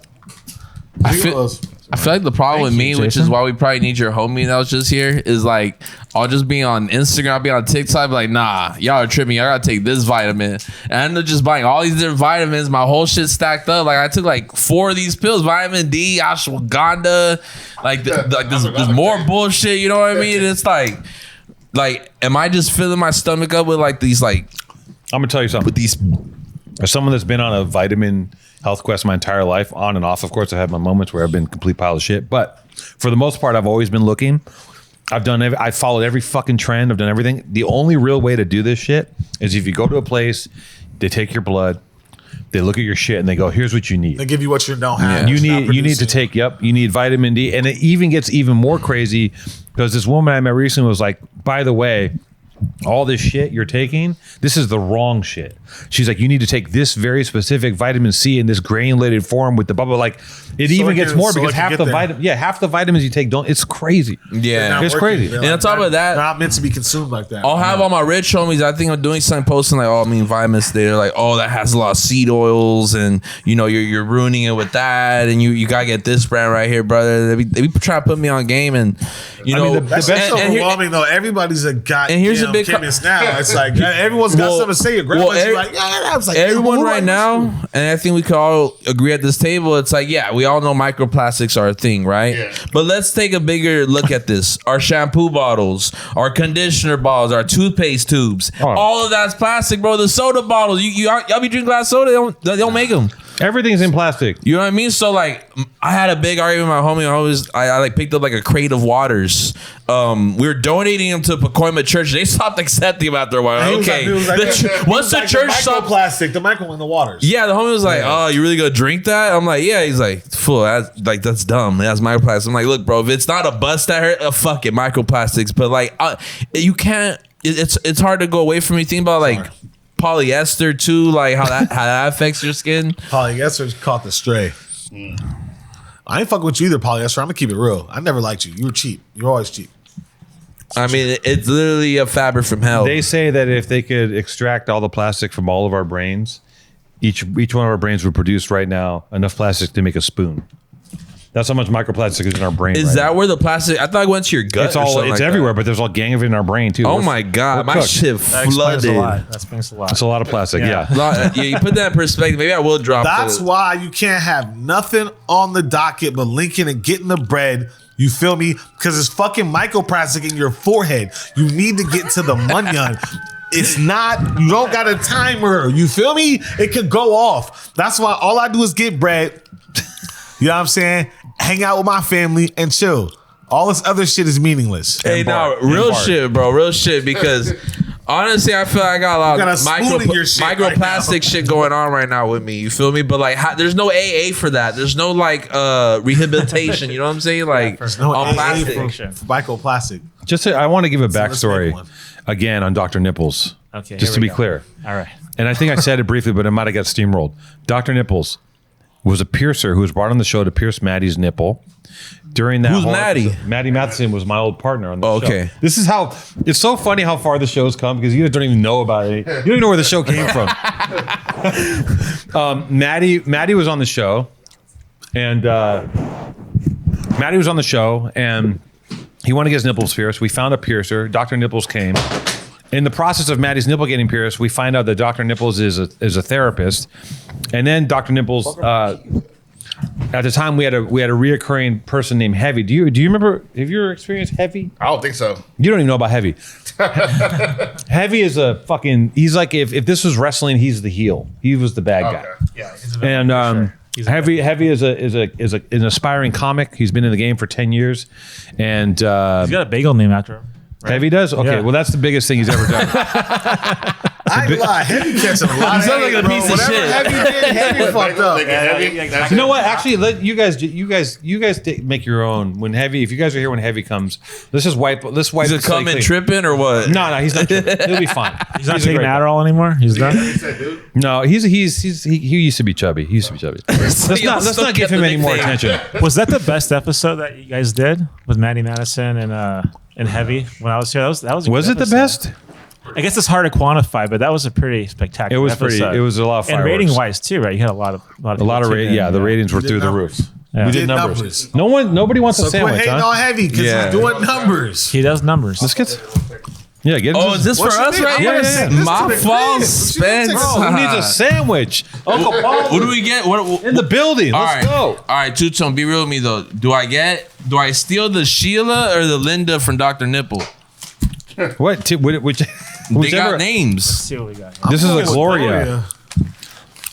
Speaker 4: I feel like the problem with me, which is why we probably need your homie that was just here, is like I'll just be on Instagram, I'll be on TikTok, be like, nah, y'all are tripping. Y'all gotta take this vitamin. And I end up just buying all these different vitamins. My whole shit stacked up. Like I took like 4 of these pills, vitamin D, ashwagandha, like there's more bullshit. You know what I mean? It's like, am I just filling my stomach up with like these like?
Speaker 1: I'm gonna tell you something.
Speaker 4: With these,
Speaker 1: as someone that's been on a vitamin health quest my entire life, on and off. Of course, I have my moments where I've been a complete pile of shit, but for the most part, I've always been looking. I've followed every fucking trend. I've done everything. The only real way to do this shit is if you go to a place, they take your blood, they look at your shit, and they go, "Here's what you need."
Speaker 2: They give you what you don't have.
Speaker 1: You need to take. Yep, you need vitamin D, and it even gets even more crazy because this woman I met recently was like, "By the way, all this shit you're taking, this is the wrong shit." She's like, you need to take this very specific vitamin C in this granulated form with the bubble. Like it even gets more because half the vitamins you take don't. It's crazy.
Speaker 4: Yeah,
Speaker 1: it's crazy.
Speaker 4: And on top of that,
Speaker 2: they're not meant to be consumed like that.
Speaker 4: I'll have all my rich homies. I think I'm doing something posting like, oh, I mean vitamins. They're like, oh, that has a lot of seed oils, and you know you're ruining it with that, and you gotta get this brand right here, brother. They be trying to put me on game, and you know
Speaker 2: that's overwhelming though. Everybody's a goddamn.
Speaker 4: And here's a big
Speaker 2: chemist now. It's like everyone's got something to say. Your grandma's like, yeah, was like
Speaker 4: everyone right now, and I think we could all agree at this table. It's like, yeah, we all know microplastics are a thing, right? Yeah. But let's take a bigger look at this. Our shampoo bottles, our conditioner bottles, our toothpaste tubes, all of that's plastic, bro. The soda bottles, y'all be drinking glass soda, they don't make them.
Speaker 1: Everything's in plastic.
Speaker 4: You know what I mean? So like, I had a big argument with my homie. I like picked up like a crate of waters. We were donating them to Pacoima Church. They stopped accepting them after a while. Okay, once the church stopped
Speaker 2: plastic, the micro in the waters.
Speaker 4: Yeah, the homie was like, "Oh, you really gonna drink that?" I'm like, "Yeah." He's like, "Fool, that's dumb. That's microplastics." I'm like, "Look, bro, if it's not a bust that hurt, fuck it, microplastics." But like, you can't. It's hard to go away from me. Think about like polyester too, like how that affects your skin.
Speaker 2: Polyester's caught the stray. I ain't fucking with you either, polyester. I'm gonna keep it real. I never liked you. You were cheap. You're always cheap.
Speaker 4: I mean, it's literally a fabric from hell.
Speaker 1: They say that if they could extract all the plastic from all of our brains, each one of our brains would produce right now enough plastic to make a spoon. That's how much microplastic is in our brain.
Speaker 4: Is that where the plastic? I thought it went to your gut.
Speaker 1: It's everywhere, but there's a gang of it in our brain too.
Speaker 4: Oh my god, my shit flooded.
Speaker 6: That explains a lot.
Speaker 1: It's a lot of plastic. Yeah.
Speaker 4: You put that in perspective. Maybe I will drop.
Speaker 2: That's why you can't have nothing on the docket but linking and getting the bread. You feel me? Because it's fucking microplastic in your forehead. You need to get to the munyan. It's not, you don't got a timer. You feel me? It could go off. That's why all I do is get bread. You know what I'm saying? Hang out with my family and chill. All this other shit is meaningless.
Speaker 4: Hey, no, real shit, bro. Real shit. Because honestly, I feel like I got a lot of microplastic shit going on right now with me. You feel me? But like, there's no AA for that. There's no like rehabilitation. You know what I'm saying? Like on plastic.
Speaker 2: Microplastic.
Speaker 1: I want to give a backstory again on Dr. Nipples.
Speaker 6: Okay.
Speaker 1: Just to be clear.
Speaker 6: All right.
Speaker 1: And I think I said it briefly, but it might have got steamrolled. Dr. Nipples was a piercer who was brought on the show to pierce Maddie's nipple. During that,
Speaker 4: who's Maddie?
Speaker 1: Maddie Matheson was my old partner on the show.
Speaker 4: Okay.
Speaker 1: This is how it's so funny how far the show's come because you don't even know about it. You don't even know where the show came from. Maddie was on the show, and he wanted to get his nipples pierced. We found a piercer. Dr. Nipples came. In the process of Maddie's nipple getting pierced, we find out that Dr. Nipples is a therapist, and then Dr. Nipples. At the time, we had a reoccurring person named Heavy. Do you remember? Have you ever experienced Heavy?
Speaker 5: I don't think so.
Speaker 1: You don't even know about Heavy. Heavy is a fucking. He's like if this was wrestling, he's the heel. He was the bad guy.
Speaker 6: Yeah, he's a villain,
Speaker 1: and
Speaker 6: sure.
Speaker 1: Heavy is an aspiring comic. He's been in the game for 10 years, and
Speaker 6: he's got a bagel name after him.
Speaker 1: Right? Heavy does? Okay, well that's the biggest thing he's ever done.
Speaker 2: I ain't lie. Heavy catching a lot.
Speaker 4: He sounds like a piece of shit.
Speaker 2: Heavy did, Heavy fucked up.
Speaker 1: You know what? Actually, let you guys make your own. When Heavy, if you guys are here when Heavy comes, let's wipe.
Speaker 4: Is it coming tripping or what?
Speaker 1: No, he's not tripping. He'll be fine.
Speaker 6: He's not taking Adderall anymore. He's done.
Speaker 1: No, he used to be chubby. He used to be chubby. Let's not give him any more attention.
Speaker 6: Was that the best episode that you guys did with Maddie Madison and Heavy when I was here? That was.
Speaker 1: Was it the best?
Speaker 6: I guess it's hard to quantify, but that was a pretty spectacular episode.
Speaker 1: It was a lot of fireworks.
Speaker 6: And rating wise too, right? You had a lot of
Speaker 1: rating. Yeah, the ratings were through the roof. We did numbers. Nobody wants a
Speaker 2: So quit
Speaker 1: sandwich,
Speaker 2: hating
Speaker 1: huh?
Speaker 2: on Heavy because he's doing numbers.
Speaker 6: He does numbers.
Speaker 1: Let's get. Yeah, get.
Speaker 4: Oh, is this for us right
Speaker 1: Yeah,
Speaker 4: here?
Speaker 1: yeah,
Speaker 2: yeah.
Speaker 4: My fault, Spence.
Speaker 1: Bro, who needs a sandwich? Uncle Paul.
Speaker 4: What do we get? What
Speaker 1: In the building. Let's go.
Speaker 4: All right, Two-Tone, be real with me though. Do I steal the Sheila or the Linda from Dr. Nipple?
Speaker 1: What? Which?
Speaker 4: They
Speaker 1: Whichever.
Speaker 4: got names.
Speaker 6: Let's see what we got.
Speaker 1: This is a Gloria.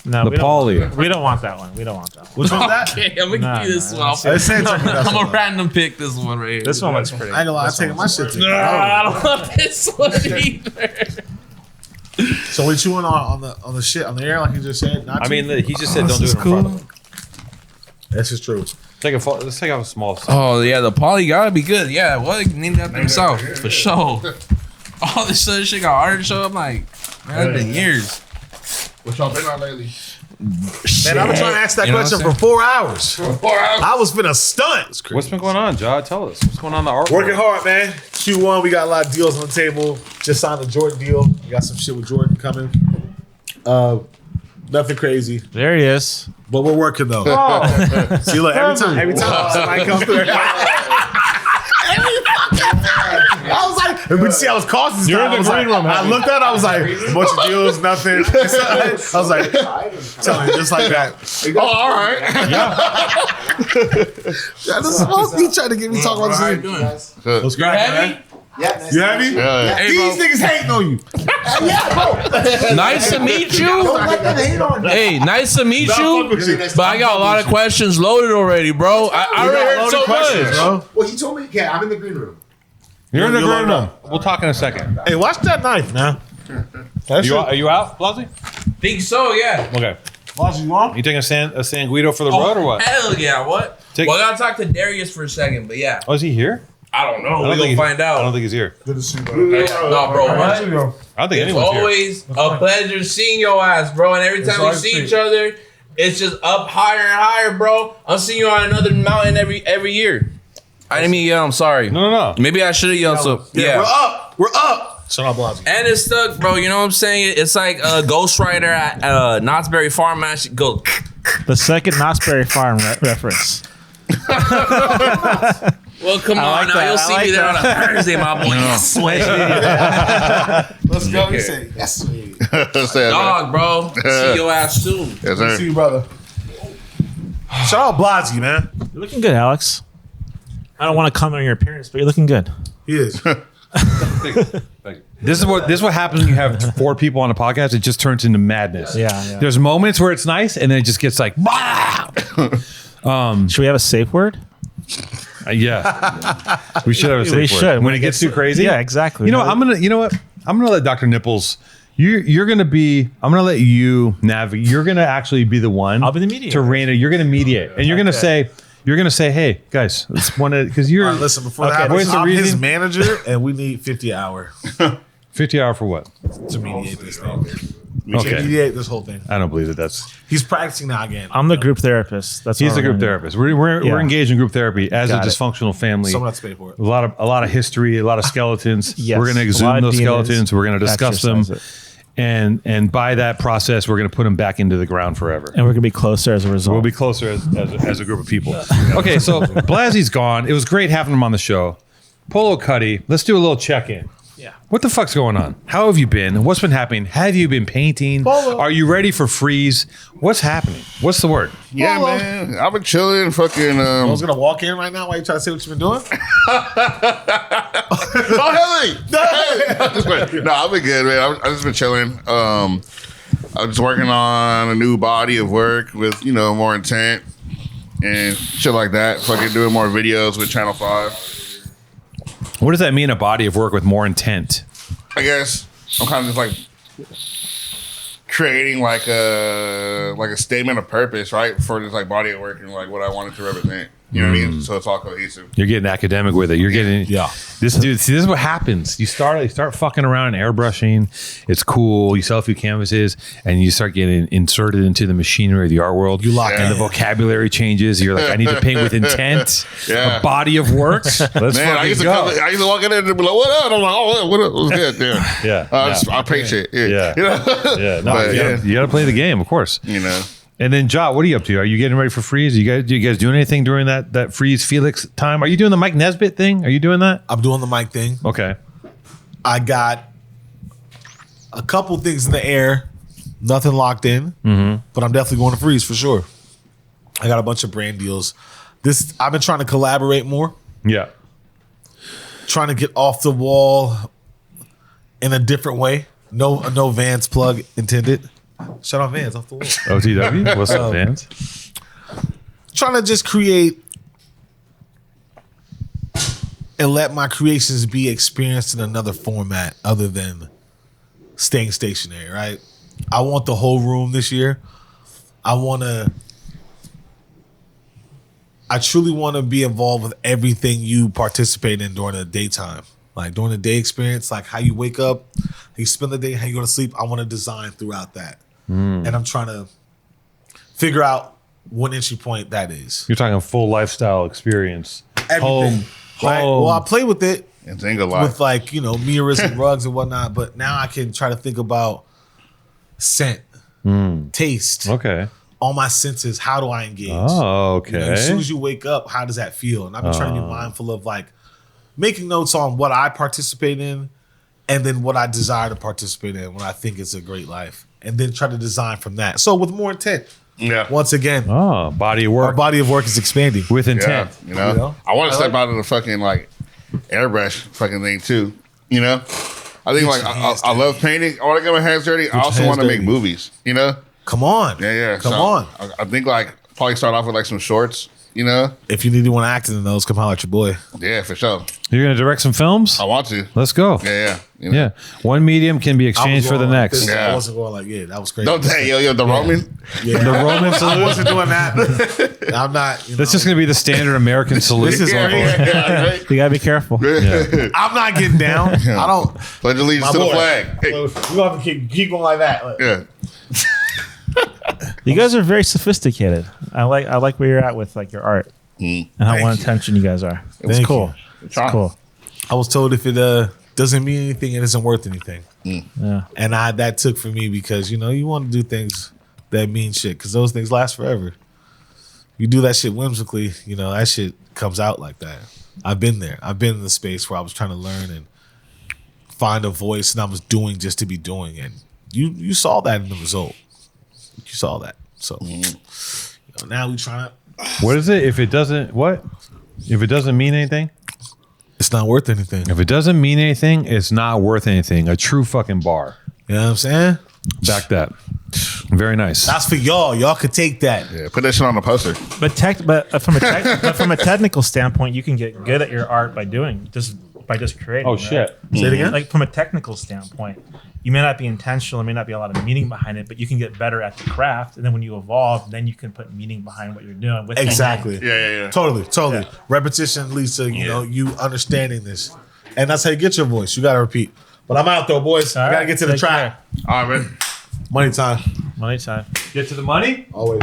Speaker 6: No,
Speaker 1: The
Speaker 6: we don't
Speaker 1: Paulie.
Speaker 6: want that. We don't want that one. We don't want that one.
Speaker 2: Which one's that?
Speaker 4: Okay, I'm gonna give you this one. I'm gonna random pick this one right here.
Speaker 6: This one looks pretty.
Speaker 2: I ain't gonna lie, I'm taking my shit.
Speaker 4: I don't want this one either.
Speaker 2: So we chewing on the shit on the air like you just said. Not
Speaker 1: I mean,
Speaker 2: to?
Speaker 1: he just said don't do it in front of him.
Speaker 2: This is true.
Speaker 1: Let's take off a small.
Speaker 4: Oh yeah, the Paulie gotta be good. Yeah, well, he named after himself for sure. All this other shit got harder to show. I'm like, man, it's been years.
Speaker 5: What y'all been on lately?
Speaker 2: Man, I've been trying to ask that
Speaker 4: You know what
Speaker 2: question
Speaker 4: I'm
Speaker 2: for 4 hours.
Speaker 5: 4 hours.
Speaker 2: I was finna stunt.
Speaker 1: What's been going on, John? Tell us. What's going on in the art
Speaker 2: Working
Speaker 1: world?
Speaker 2: hard, man. Q1, we got a lot of deals on the table. Just signed a Jordan deal. We got some shit with Jordan coming. Nothing crazy,
Speaker 6: There he is.
Speaker 2: but we're working though. See, look, every time somebody comes through. I was like, and we see I was cautious.
Speaker 1: You're in the green room,
Speaker 2: I looked at it, I was like, a bunch of deals, nothing. I was like, telling you just like that.
Speaker 5: Oh, all right.
Speaker 2: Yeah, this smoke. He tried to get me talking about
Speaker 4: How you
Speaker 2: this.
Speaker 4: doing?
Speaker 2: What's cracking, man?
Speaker 7: Yeah,
Speaker 2: You happy?
Speaker 5: Yeah.
Speaker 4: Hey,
Speaker 2: These
Speaker 4: bro.
Speaker 2: niggas hating on you.
Speaker 4: Nice to meet you. Hey, nice to meet you. But I got a lot of questions loaded already, bro. I already heard so much.
Speaker 2: bro.
Speaker 7: Well, he told me, yeah, I'm in the green room.
Speaker 1: You're in the
Speaker 2: You're
Speaker 1: green
Speaker 2: loaded
Speaker 1: room. We'll talk in a second.
Speaker 2: Hey, watch that knife, man.
Speaker 1: Are you out, Blazzy?
Speaker 4: Think so, yeah.
Speaker 1: Okay.
Speaker 2: Watch you want?
Speaker 1: You taking a Sanguido for the road or what?
Speaker 4: Hell yeah, what?
Speaker 1: Take-
Speaker 4: Well, I gotta talk to Darius for a second, but yeah.
Speaker 1: Oh, is he here?
Speaker 4: I don't know.
Speaker 1: I
Speaker 4: We're
Speaker 1: don't
Speaker 4: gonna
Speaker 1: think
Speaker 4: find
Speaker 1: I don't
Speaker 4: out.
Speaker 1: think he's here.
Speaker 2: Good to see you, bro.
Speaker 4: No, bro, what?
Speaker 1: I don't think
Speaker 4: It's
Speaker 1: anyone's here.
Speaker 4: always a pleasure seeing your ass, bro. And every time we
Speaker 2: always
Speaker 4: see
Speaker 2: sweet.
Speaker 4: each other, it's just up higher and higher, bro. I'm seeing you on another mountain every year. I didn't mean yell. I'm sorry.
Speaker 1: No.
Speaker 4: Maybe I should have yelled. So
Speaker 2: Yeah, we're up. We're up. Shut up, Blazzy.
Speaker 4: And it's stuck, bro. You know what I'm saying? It's like a Ghost Rider at Knott's Berry Farm match. Go.
Speaker 6: The second Knott's Berry Farm reference.
Speaker 4: Well, come on
Speaker 6: like
Speaker 4: now.
Speaker 6: that.
Speaker 4: You'll
Speaker 6: I
Speaker 4: see
Speaker 6: like
Speaker 4: me there on a
Speaker 6: that.
Speaker 4: Thursday, my boy. Yes,
Speaker 2: Let's go. You say, yes, sweet.
Speaker 4: dog, bro. See your ass too.
Speaker 5: Yes, sir.
Speaker 2: See you, brother. Shout out Blazzy, man.
Speaker 6: You're looking good, Alex. I don't want to comment on your appearance, but you're looking good.
Speaker 2: He is.
Speaker 1: This is what happens when you have 4 people on a podcast. It just turns into madness.
Speaker 6: Yeah.
Speaker 1: There's moments where it's nice, and then it just gets like, bah!
Speaker 6: Should we have a safe word?
Speaker 1: Yeah. We should have a safe
Speaker 6: We
Speaker 1: word.
Speaker 6: should.
Speaker 1: When it gets too crazy.
Speaker 6: Yeah, exactly.
Speaker 1: You know, I'm gonna let Dr. Nipples. I'm gonna let you navigate. You're gonna actually be the one.
Speaker 6: I'll be the mediator.
Speaker 1: to rein it. You're gonna mediate, and you're gonna say, hey guys, let's want to because you're
Speaker 2: All right, listen, before that
Speaker 1: Okay,
Speaker 2: happens,
Speaker 1: what's the
Speaker 2: I'm his
Speaker 1: reason?
Speaker 2: manager, and we need 50 an hour
Speaker 1: 50 hour for what?
Speaker 2: to mediate this thing. We
Speaker 1: Okay.
Speaker 2: can mediate this whole thing.
Speaker 1: I don't believe that.
Speaker 2: He's practicing now again.
Speaker 6: I'm the group therapist. That's
Speaker 1: He's
Speaker 6: all
Speaker 1: the
Speaker 6: we're
Speaker 1: group
Speaker 6: gonna do.
Speaker 1: therapist. We're
Speaker 6: Yeah.
Speaker 1: engaged in group therapy as
Speaker 6: Got
Speaker 1: a
Speaker 6: it.
Speaker 1: dysfunctional family.
Speaker 2: Someone has to pay for it.
Speaker 1: A lot of history, a lot of skeletons.
Speaker 6: Yes.
Speaker 1: We're going to
Speaker 6: A lot
Speaker 1: exhume
Speaker 6: of
Speaker 1: those
Speaker 6: demons.
Speaker 1: skeletons. We're going to discuss them,
Speaker 6: Exercise it.
Speaker 1: and by that process, we're going to put them back into the ground forever.
Speaker 6: And we're gonna be closer as a result.
Speaker 1: We'll be closer as a group of people. Okay, so Blazzy's gone. It was great having him on the show. Polo Cuddy, let's do a little check-in.
Speaker 6: Yeah.
Speaker 1: What the fuck's going on? How have you been? What's been happening? Have you been painting?
Speaker 2: Polo.
Speaker 1: Are you ready for freeze? What's happening? What's the word?
Speaker 5: Yeah, man. I've been chilling. Fucking.
Speaker 2: I was gonna walk in right now while you try to say what you've been doing.
Speaker 5: Oh, Heavy! No, I've been good, man. I've just been chilling. I'm just working on a new body of work with, more intent and shit like that. Fucking doing more videos with Channel 5.
Speaker 1: What does that mean? A body of work with more intent?
Speaker 5: I guess I'm kind of just like creating like a statement of purpose, right? For this like body of work and like what I wanted to represent. You know what I mean? So it's all cohesive.
Speaker 1: You're getting academic with it. You're getting This dude. See, this is what happens. You start fucking around and airbrushing. It's cool. You sell a few canvases, and you start getting inserted into the machinery of the art world. You lock
Speaker 5: Yeah.
Speaker 1: in. The vocabulary changes. You're like, I need to paint with intent.
Speaker 5: Yeah.
Speaker 1: A body of work. Let's
Speaker 5: Man, I
Speaker 1: fucking
Speaker 5: used to
Speaker 1: go.
Speaker 5: I used to walk in there and be like, "What up?" I'm like, "Oh, what up? What's good?" Yeah,
Speaker 1: Yeah.
Speaker 5: I paint shit. Yeah,
Speaker 1: Yeah.
Speaker 5: You know?
Speaker 1: Yeah, no,
Speaker 5: But,
Speaker 1: you gotta play the game, of course.
Speaker 5: You know.
Speaker 1: And then, Ja, what are you up to? Are you getting ready for Freeze? Do you guys doing anything during that Freeze Felix time? Are you doing the Mike Nesbitt thing? Are you doing that?
Speaker 2: I'm doing the mic thing.
Speaker 1: Okay.
Speaker 2: I got a couple things in the air, nothing locked in, but I'm definitely going to Freeze for sure. I got a bunch of brand deals. I've been trying to collaborate more.
Speaker 1: Yeah.
Speaker 2: Trying to get off the wall in a different way. No Vans plug intended. Shout out Vans off the wall.
Speaker 1: OTW? What's up, Vans?
Speaker 2: Trying to just create and let my creations be experienced in another format other than staying stationary, right? I want the whole room this year. I truly want to be involved with everything you participate in during the daytime. Like during the day experience, like how you wake up, how you spend the day, how you go to sleep. I want to design throughout that. And I'm trying to figure out what entry point that is.
Speaker 1: You're talking full lifestyle experience.
Speaker 2: Everything.
Speaker 1: Home.
Speaker 2: Well, I play with it.
Speaker 5: And Nzinga life.
Speaker 2: With like, mirrors and rugs and whatnot. But now I can try to think about scent, taste.
Speaker 1: Okay.
Speaker 2: All my senses. How do I engage?
Speaker 1: Oh, okay.
Speaker 2: As soon as you wake up, how does that feel? And I've been trying to be mindful of like making notes on what I participate in and then what I desire to participate in when I think it's a great life. And then try to design from that. So with more intent.
Speaker 5: Yeah.
Speaker 2: Once again.
Speaker 1: Oh, body of work.
Speaker 2: Our body of work is expanding.
Speaker 1: With intent.
Speaker 5: Yeah, I want to step out of the fucking like airbrush fucking thing too. I think like I love painting. I want to get my hands dirty. I also want to make movies.
Speaker 2: Come on.
Speaker 5: Yeah.
Speaker 2: Come on.
Speaker 5: I think like probably start off with like some shorts.
Speaker 2: If you need to want to act in those, come holler at your boy.
Speaker 5: Yeah, for sure.
Speaker 1: You're going to direct some films?
Speaker 5: I want to.
Speaker 1: Let's go.
Speaker 5: Yeah.
Speaker 1: Yeah. One medium can be exchanged for the next.
Speaker 2: I wasn't going like, that was crazy.
Speaker 5: Don't say, the Roman.
Speaker 2: Yeah.
Speaker 1: The Roman salute.
Speaker 2: I wasn't doing that. I'm not.
Speaker 1: That's just going to be the standard American salute.
Speaker 2: This is
Speaker 5: Right?
Speaker 6: You gotta be careful.
Speaker 1: Yeah.
Speaker 2: I'm not getting down. I don't.
Speaker 5: Pledge allegiance to the flag. Hey.
Speaker 2: We're going to have to keep going like that.
Speaker 5: Yeah.
Speaker 6: You guys are very sophisticated. I like where you're at with like your art and how well intentioned you guys are. It's
Speaker 2: Thank
Speaker 6: cool.
Speaker 2: you.
Speaker 6: It's cool.
Speaker 2: I was told if it doesn't mean anything, it isn't worth anything.
Speaker 6: Yeah.
Speaker 2: And that took for me because, you want to do things that mean shit because those things last forever. You do that shit whimsically, that shit comes out like that. I've been there. I've been in the space where I was trying to learn and find a voice and I was doing just to be doing. And you saw that in the result. You saw that. So now we trying to.
Speaker 1: What is it? If it doesn't mean anything?
Speaker 2: It's not worth anything.
Speaker 1: If it doesn't mean anything, it's not worth anything. A true fucking bar.
Speaker 2: You know what I'm saying?
Speaker 1: Back that. Very nice.
Speaker 2: That's for y'all. Y'all could take that.
Speaker 5: Yeah, put that shit on the poster.
Speaker 6: But from a technical standpoint, you can get good at your art by just creating.
Speaker 1: Oh,
Speaker 6: right?
Speaker 1: shit.
Speaker 2: Say it again?
Speaker 6: Like from a technical standpoint, you may not be intentional, there may not be a lot of meaning behind it, but you can get better at the craft. And then when you evolve, then you can put meaning behind what you're doing. With
Speaker 2: Exactly.
Speaker 5: Yeah.
Speaker 2: Totally.
Speaker 6: Yeah.
Speaker 2: Repetition leads to, you understanding this. And that's how you get your voice. You got to repeat. But I'm out though, boys. I got to get to the track.
Speaker 5: All right, man.
Speaker 2: Money time.
Speaker 6: Money time.
Speaker 1: Get to the money?
Speaker 2: Always.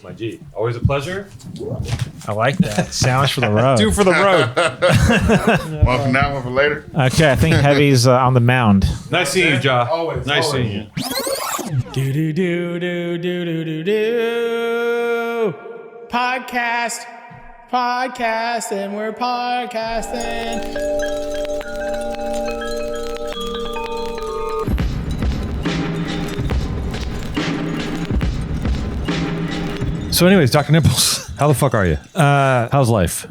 Speaker 1: My G. Always a pleasure.
Speaker 6: I like that. Sandwich for the road.
Speaker 1: 2 for the road.
Speaker 5: One for now, one for later.
Speaker 6: Okay, I think Heavy's on the mound.
Speaker 1: Nice seeing you, Ja.
Speaker 2: Always.
Speaker 1: Nice seeing you.
Speaker 8: Podcast, and we're podcasting.
Speaker 1: So anyways, Dr. Nipples, how the fuck are you? How's life?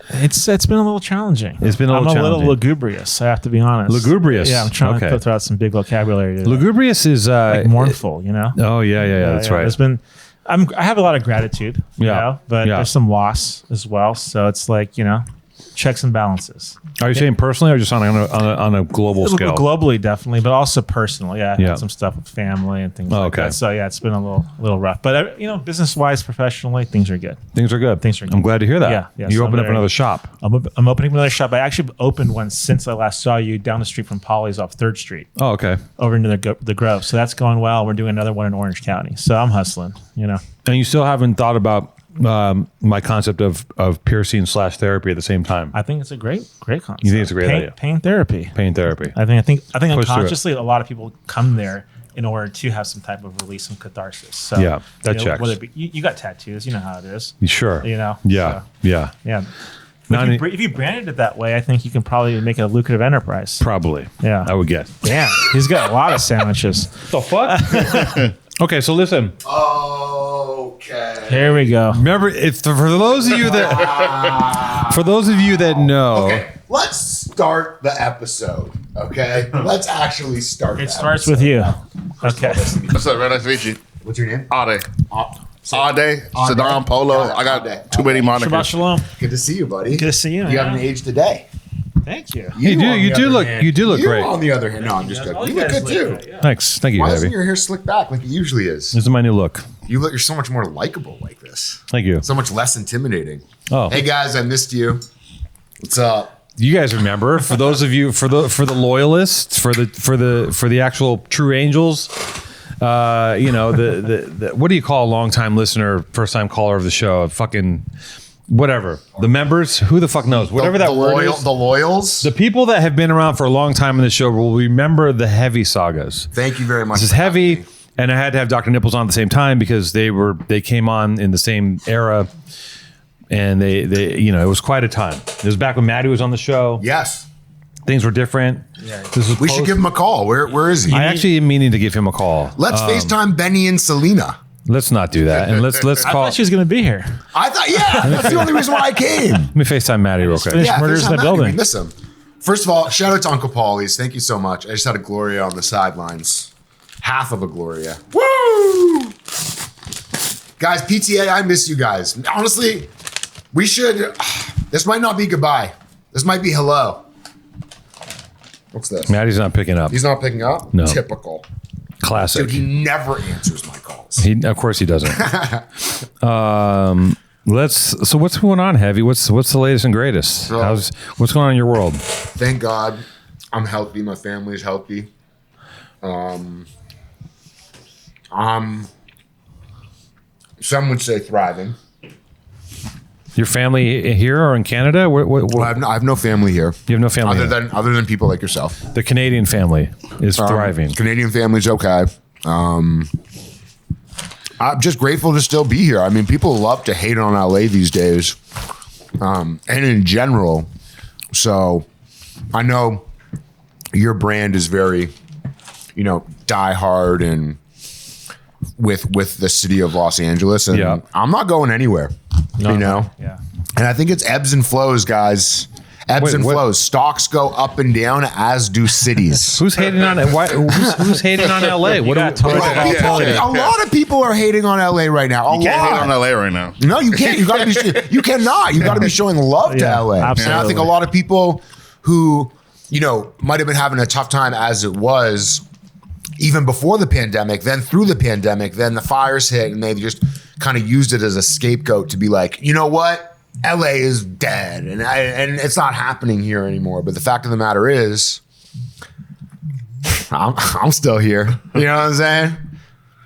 Speaker 6: It's been a little challenging.
Speaker 1: It's been a little
Speaker 6: I'm
Speaker 1: challenging.
Speaker 6: a little lugubrious, I have to be honest.
Speaker 1: Lugubrious?
Speaker 6: Yeah, I'm trying
Speaker 1: Okay.
Speaker 6: to throw out some big vocabulary. Today.
Speaker 1: Lugubrious is
Speaker 6: Like mournful,
Speaker 1: Oh yeah. That's right.
Speaker 6: There's been, I have a lot of gratitude, but
Speaker 1: Yeah.
Speaker 6: there's some loss as well. So it's like, checks and balances.
Speaker 1: Are you saying personally or just on a global scale?
Speaker 6: Globally, definitely, but also personally. Yeah, I
Speaker 1: Yeah.
Speaker 6: had some stuff with family and things
Speaker 1: Oh,
Speaker 6: like
Speaker 1: okay.
Speaker 6: that. So yeah, it's been a little rough. But business wise, professionally, things are good.
Speaker 1: Things are good.
Speaker 6: Things are good.
Speaker 1: I'm glad to hear that.
Speaker 6: Yeah.
Speaker 1: You
Speaker 6: So
Speaker 1: opened up
Speaker 6: I'm
Speaker 1: another shop.
Speaker 6: I'm opening another shop. I actually opened one since I last saw you down the street from Paulie's off 3rd Street
Speaker 1: Oh, okay.
Speaker 6: over into the Grove. So that's going well. We're doing another one in Orange County. So I'm hustling,
Speaker 1: And you still haven't thought about my concept of piercing / therapy at the same time.
Speaker 6: I think it's a great concept.
Speaker 1: You think it's a great idea?
Speaker 6: Pain therapy.
Speaker 1: Pain therapy.
Speaker 6: I think
Speaker 1: through it.
Speaker 6: unconsciously a lot of people come there in order to have some type of release, some catharsis. So
Speaker 1: Yeah, that checks.
Speaker 6: Whether it be, you got tattoos, you know how it is.
Speaker 1: Sure.
Speaker 6: Yeah.
Speaker 1: Yeah. Yeah.
Speaker 6: If you branded it that way, I think you can probably make it a lucrative enterprise.
Speaker 1: Probably.
Speaker 6: Yeah.
Speaker 1: I would guess.
Speaker 6: Damn, he's got a lot of sandwiches.
Speaker 1: The fuck? Okay, so listen.
Speaker 7: Okay.
Speaker 6: Here we go.
Speaker 1: Remember, it's for those of you that know.
Speaker 7: Okay, let's start the episode. Okay, let's actually start.
Speaker 6: It starts with you. Okay.
Speaker 5: What's up, man? Nice to meet you.
Speaker 7: What's your name?
Speaker 5: Ade. Ade. Saddam Polo. I got too many
Speaker 6: Shabbat
Speaker 5: monikers.
Speaker 6: shalom.
Speaker 7: Good to see you, buddy.
Speaker 6: Good to see you.
Speaker 7: You haven't aged a day.
Speaker 6: Thank you.
Speaker 1: You do look
Speaker 7: You,
Speaker 1: great.
Speaker 7: on the other hand, no, I'm just joking. You look good too.
Speaker 1: Thanks. Thank you,
Speaker 7: Why
Speaker 1: Heavy.
Speaker 7: isn't your hair slicked back like it usually is?
Speaker 1: This is my new look.
Speaker 7: You're so much more likable like this.
Speaker 1: Thank you.
Speaker 7: So much less intimidating.
Speaker 1: Oh,
Speaker 7: Hey guys, I missed you. What's up?
Speaker 1: you guys remember? For those of you, for the loyalists, for the actual true angels, the what do you call a long time listener, first time caller of the show? Fucking whatever. The members, who the fuck knows? Whatever that word is.
Speaker 7: The loyals.
Speaker 1: The people that have been around for a long time in the show will remember the Heavy sagas.
Speaker 7: Thank you very much.
Speaker 1: This is
Speaker 7: for having
Speaker 1: Heavy,
Speaker 7: me.
Speaker 1: and I had to have Dr. Nipples on at the same time because they came on in the same era, and they it was quite a time. It was back when Maddie was on the show.
Speaker 7: Yes.
Speaker 1: Things were different. This was
Speaker 7: We should give him a call. Where is he?
Speaker 1: I actually am meaning to give him a call.
Speaker 7: Let's FaceTime Benny and Selena.
Speaker 1: Let's not do that, and let's
Speaker 6: I
Speaker 1: call.
Speaker 6: thought she was going to be here.
Speaker 7: I thought, yeah, that's the only reason why I came.
Speaker 1: Let me FaceTime Maddie real quick.
Speaker 6: Yeah. Murders in the
Speaker 7: FaceTime Maddie.
Speaker 6: building.
Speaker 7: We miss him. First of all, shout out to Uncle Paulie's. Thank you so much. I just had a Gloria on the sidelines. Half of a Gloria. Woo! Guys, PTA, I miss you guys. Honestly, we should. This might not be goodbye. This might be hello. What's this?
Speaker 1: Maddie's not picking up.
Speaker 7: He's not picking up?
Speaker 1: No.
Speaker 7: Typical.
Speaker 1: Classic.
Speaker 7: Dude, he never answers my calls.
Speaker 1: Of course he doesn't. So what's going on, Heavy? What's the latest and greatest?
Speaker 7: So-
Speaker 1: What's going on in your world?
Speaker 7: Thank God I'm healthy. My family's healthy. Some would say thriving.
Speaker 1: Your family here or in Canada?
Speaker 7: Well, I have no family here.
Speaker 1: You have no family
Speaker 7: other than people like yourself.
Speaker 1: The Canadian family is thriving.
Speaker 7: Canadian family's okay. I'm just grateful to still be here. I mean, people love to hate on LA these days, and in general. So I know your brand is very, die hard and with the city of Los Angeles, and
Speaker 1: Yeah.
Speaker 7: I'm not going anywhere.
Speaker 6: Yeah.
Speaker 7: And I think it's ebbs and flows, guys. Ebbs and
Speaker 1: what?
Speaker 7: flows. Stocks go up and down, as do cities.
Speaker 1: Who's hating on it? Who's hating on LA? What
Speaker 6: got
Speaker 1: do we
Speaker 6: totally
Speaker 1: talk about?
Speaker 7: A lot of people are hating on LA right now.
Speaker 5: You can't hate on LA right now.
Speaker 7: No, you can't. You gotta be. You cannot. You gotta be showing love to
Speaker 6: Yeah,
Speaker 7: LA. And I
Speaker 6: absolutely.
Speaker 7: think a lot of people who, might have been having a tough time as it was, even before the pandemic, then through the pandemic, then the fires hit, and they just kind of used it as a scapegoat to be like, you know what, LA is dead, and it's not happening here anymore. But the fact of the matter is, I'm still here. You know what I'm saying?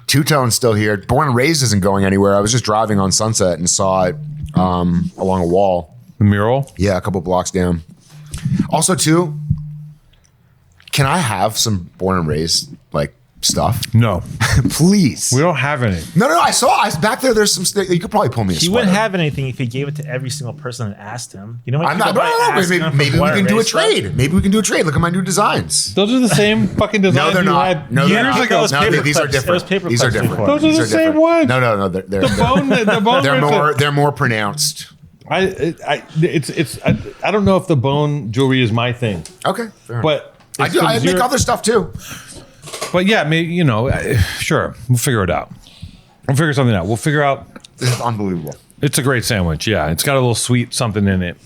Speaker 7: Two-Tone's still here. Born and Raised isn't going anywhere. I was just driving on Sunset and saw it along a wall.
Speaker 1: The mural?
Speaker 7: Yeah, a couple blocks down. Also, too, can I have some Born and Raised stuff?
Speaker 1: No,
Speaker 7: Please.
Speaker 1: we don't have any.
Speaker 7: No. I saw. Back there. There's some. You could probably pull me a
Speaker 6: He
Speaker 7: sweater.
Speaker 6: wouldn't have anything if he gave it to every single person that asked him. You know what?
Speaker 7: I'm not. No. Maybe we can do a trade. Maybe we can do a trade. Look at my new designs.
Speaker 1: Those are the same fucking designs
Speaker 7: No, they're
Speaker 1: you
Speaker 7: not.
Speaker 1: had
Speaker 7: No, they're
Speaker 1: years
Speaker 7: not.
Speaker 1: ago.
Speaker 6: paper
Speaker 7: These are
Speaker 6: clips. It was
Speaker 7: different.
Speaker 6: paper
Speaker 7: These are
Speaker 6: clips
Speaker 7: different.
Speaker 6: before.
Speaker 1: Those are the
Speaker 7: These
Speaker 1: same
Speaker 7: different.
Speaker 1: ones.
Speaker 7: No. They're
Speaker 1: The bone.
Speaker 7: they're more pronounced.
Speaker 1: I don't know if the bone jewelry is my thing,
Speaker 7: Okay. Fair enough.
Speaker 1: but
Speaker 7: I
Speaker 1: it's
Speaker 7: do. I
Speaker 1: 'cause
Speaker 7: make
Speaker 1: you're-
Speaker 7: other stuff too.
Speaker 1: But yeah, maybe sure, we'll figure it out. We'll figure something out. We'll figure out.
Speaker 7: This is unbelievable.
Speaker 1: It's a great sandwich. Yeah, it's got a little sweet something in it.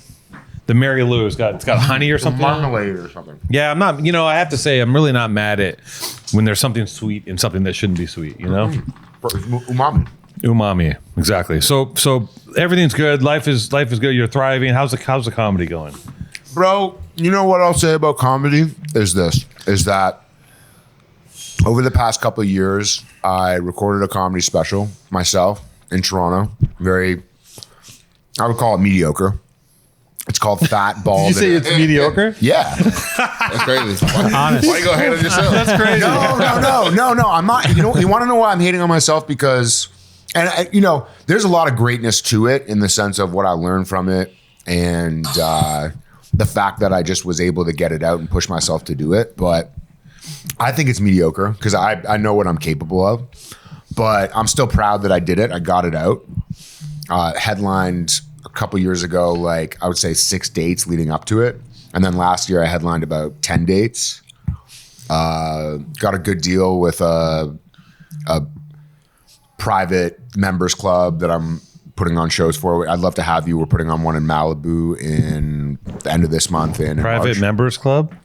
Speaker 1: The Mary Lou it's got honey or something.
Speaker 7: Marmalade or something.
Speaker 1: Yeah, I'm not. I have to say, I'm really not mad at when there's something sweet in something that shouldn't be sweet.
Speaker 7: Umami.
Speaker 1: Umami, exactly. So everything's good. Life is good. You're thriving. How's the comedy going?
Speaker 7: Bro, you know what I'll say about comedy is that over the past couple of years, I recorded a comedy special myself in Toronto. I would call it mediocre. It's called Fat Bald.
Speaker 1: Did you say it's mediocre?
Speaker 7: Yeah.
Speaker 5: That's crazy.
Speaker 6: Honest.
Speaker 5: Why you go hate on yourself?
Speaker 1: That's crazy.
Speaker 7: No. I'm not. You want to know why I'm hating on myself? Because, there's a lot of greatness to it in the sense of what I learned from it, and the fact that I just was able to get it out and push myself to do it. But I think it's mediocre because I know what I'm capable of. But I'm still proud that I did it. I got it out. Headlined a couple years ago, like I would say 6 dates leading up to it. And then last year I headlined about 10 dates. Got a good deal with a private members club that I'm putting on shows for. I'd love to have you. We're putting on one in Malibu in the end of this month. In
Speaker 1: Private
Speaker 7: March.
Speaker 1: members club?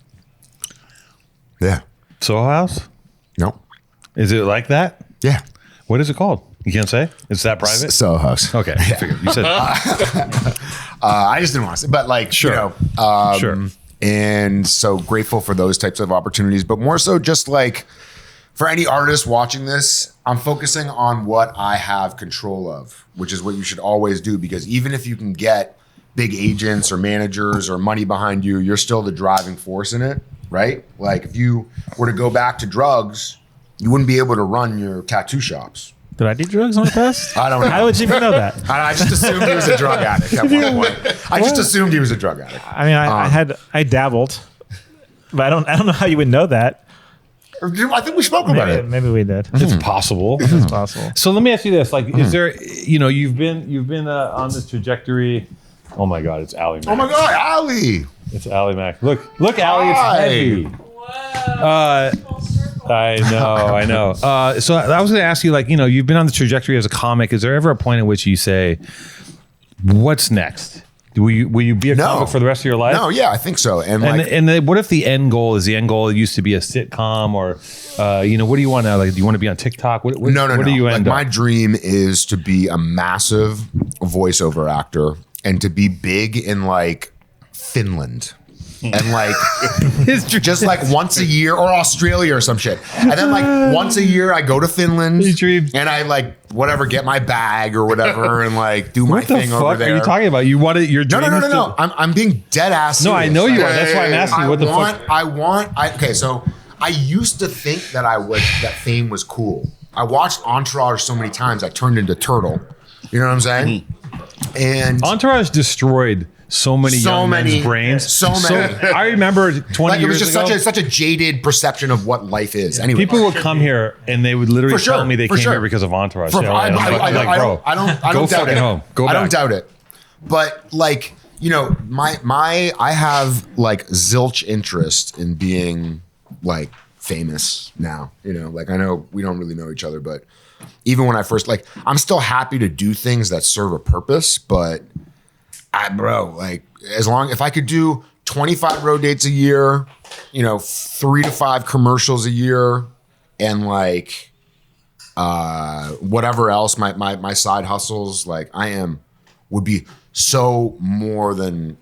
Speaker 7: Yeah.
Speaker 1: Soho House?
Speaker 7: No.
Speaker 1: Is it like that?
Speaker 7: Yeah.
Speaker 1: What is it called? You can't say? It's that private?
Speaker 7: Soho House.
Speaker 1: Okay. I figured. You said
Speaker 7: I just didn't want to say, but like,
Speaker 1: Sure. Sure.
Speaker 7: And so grateful for those types of opportunities, but more so just like for any artist watching this, I'm focusing on what I have control of, which is what you should always do, because even if you can get big agents or managers or money behind you, you're still the driving force in it, right? Like if you were to go back to drugs, you wouldn't be able to run your tattoo shops.
Speaker 6: Did I do drugs in the past?
Speaker 7: I don't know.
Speaker 6: How would you even know that?
Speaker 7: I just assumed he was a drug addict at one point. I just assumed he was a drug addict.
Speaker 6: I mean, I dabbled, but I don't know how you would know that.
Speaker 7: I think we spoke about it.
Speaker 6: Maybe we did.
Speaker 1: it's possible.
Speaker 6: It's possible.
Speaker 1: So let me ask you this: like, is there? You've been on this trajectory. Oh my God, it's Ali Mac.
Speaker 7: Oh my God, Ali!
Speaker 1: It's Ali Mac. Look, Ali. It's heavy. I know. So I was going to ask you, like, you've been on the trajectory as a comic. Is there ever a point at which you say, "What's next"? Will you be a comic for the rest of your life?
Speaker 7: No, yeah, I think so.
Speaker 1: And what if the end goal used to be a sitcom, or what do you want now? Like, do you want to be on TikTok? What do you end up?
Speaker 7: My dream is to be a massive voiceover actor and to be big in like Finland. And like just like once a year, or Australia or some shit. And then like once a year I go to Finland and I like whatever, get my bag or whatever and like do my thing over there.
Speaker 1: What the fuck are you talking about? You want it? Your dream?
Speaker 7: No. I'm being dead ass serious.
Speaker 1: No, I know you are. That's why I'm asking you. What the fuck?
Speaker 7: Okay, so I used to think that fame was cool. I watched Entourage so many times I turned into Turtle. You know what I'm saying? And
Speaker 1: Entourage destroyed so many young men's brains.
Speaker 7: So many.
Speaker 1: I remember 20 years ago.
Speaker 7: It was just such a jaded perception of what life is. Anyway,
Speaker 1: people would come here and they would literally tell me they came here because of Entourage.
Speaker 7: I don't doubt it.
Speaker 1: Home. Go back.
Speaker 7: I don't doubt it. But like, I have like zilch interest in being like famous now. Like I know we don't really know each other, but even when I first I'm still happy to do things that serve a purpose, but if I could do 25 road dates a year, 3 to 5 commercials a year, and like whatever else my side hustles, like would be so more than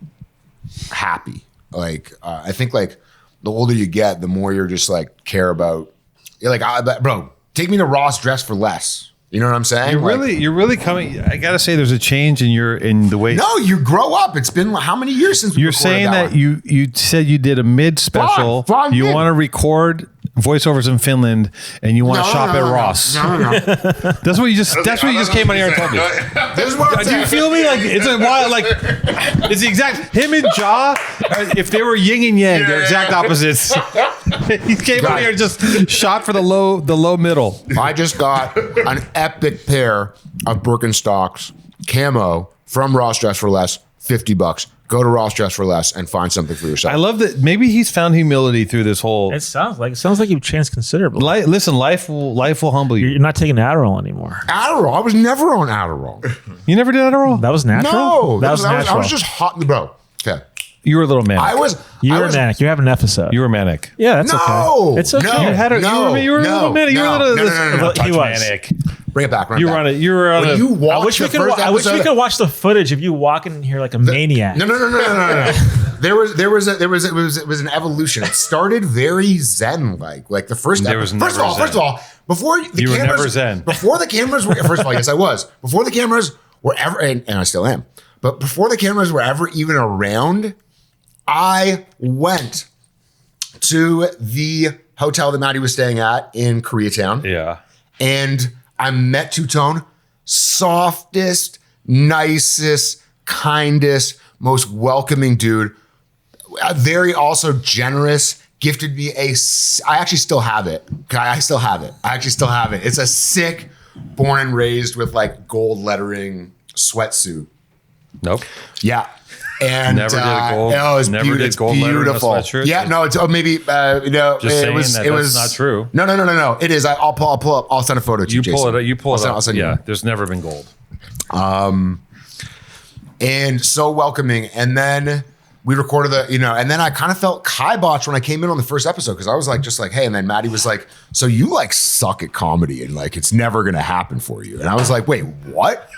Speaker 7: happy. Like I think like the older you get, the more you're just like care about. You're like, bro, take me to Ross Dress for Less. You know what I'm saying?
Speaker 1: You're really coming. I gotta say, there's a change in the way.
Speaker 7: No, you grow up. It's been how many years since
Speaker 1: you're saying that you said you did a mid special. You want to record voiceovers in Finland, and you want to shop at Ross.
Speaker 7: No.
Speaker 1: That's what you just came on here and told me.
Speaker 7: This is what I'm
Speaker 1: Do you feel me? Like it's a wild. Like it's the exact him and Ja. If they were yin and yang, they're exact opposites. He came on here and just shot for the low middle.
Speaker 7: I just got an epic pair of Birkenstocks camo from Ross Dress for Less, $50. Go to Ross Dress for Less and find something for yourself.
Speaker 1: I love that. Maybe he's found humility through this whole.
Speaker 6: It sounds like you've changed considerably.
Speaker 1: Listen, life will humble you.
Speaker 6: You're not taking Adderall anymore.
Speaker 7: Adderall? I was never on Adderall.
Speaker 1: You never did Adderall?
Speaker 6: That was natural?
Speaker 7: No.
Speaker 6: That was natural.
Speaker 7: I was just hot, bro. Okay.
Speaker 1: You were a little manic.
Speaker 6: You were manic. You have an episode.
Speaker 1: You were manic.
Speaker 6: Yeah, that's okay. It's okay.
Speaker 1: You were a little manic.
Speaker 7: No.
Speaker 6: He was
Speaker 1: manic.
Speaker 7: Bring it back.
Speaker 1: You were on it.
Speaker 7: You watch
Speaker 6: I wish we could watch the footage of you walking in here like a maniac.
Speaker 7: No. There was an evolution. It started very zen like the first. First of all, before the cameras,
Speaker 1: were never zen.
Speaker 7: Before the cameras were. First of all, yes, I was. Before the cameras were ever, and I still am. But before the cameras were ever even around, I went to the hotel that Maddie was staying at in Koreatown.
Speaker 1: Yeah.
Speaker 7: And I met Two-Tone, softest, nicest, kindest, most welcoming dude. Very also generous. Gifted me I actually still have it. Okay, I actually still have it. It's a sick, born and raised with like gold lettering sweatsuit.
Speaker 1: Nope.
Speaker 7: Yeah. And
Speaker 1: never did gold.
Speaker 7: Oh, it was
Speaker 1: never did gold lettering on a
Speaker 7: beautiful.
Speaker 1: sweatshirt?
Speaker 7: Yeah, no, it's maybe no.
Speaker 1: Just saying
Speaker 7: it was
Speaker 1: that's not true.
Speaker 7: No. It is. I'll pull up. I'll send a photo to you.
Speaker 1: You pull
Speaker 7: Jason.
Speaker 1: it. You pull it.
Speaker 7: I'll send you.
Speaker 1: Yeah. There's never been gold.
Speaker 7: And so welcoming. And then we recorded and then I kind of felt kibotched when I came in on the first episode because I was like, just like, hey, and then Maddie was like, so you like suck at comedy and like it's never gonna happen for you. And I was like, wait, what?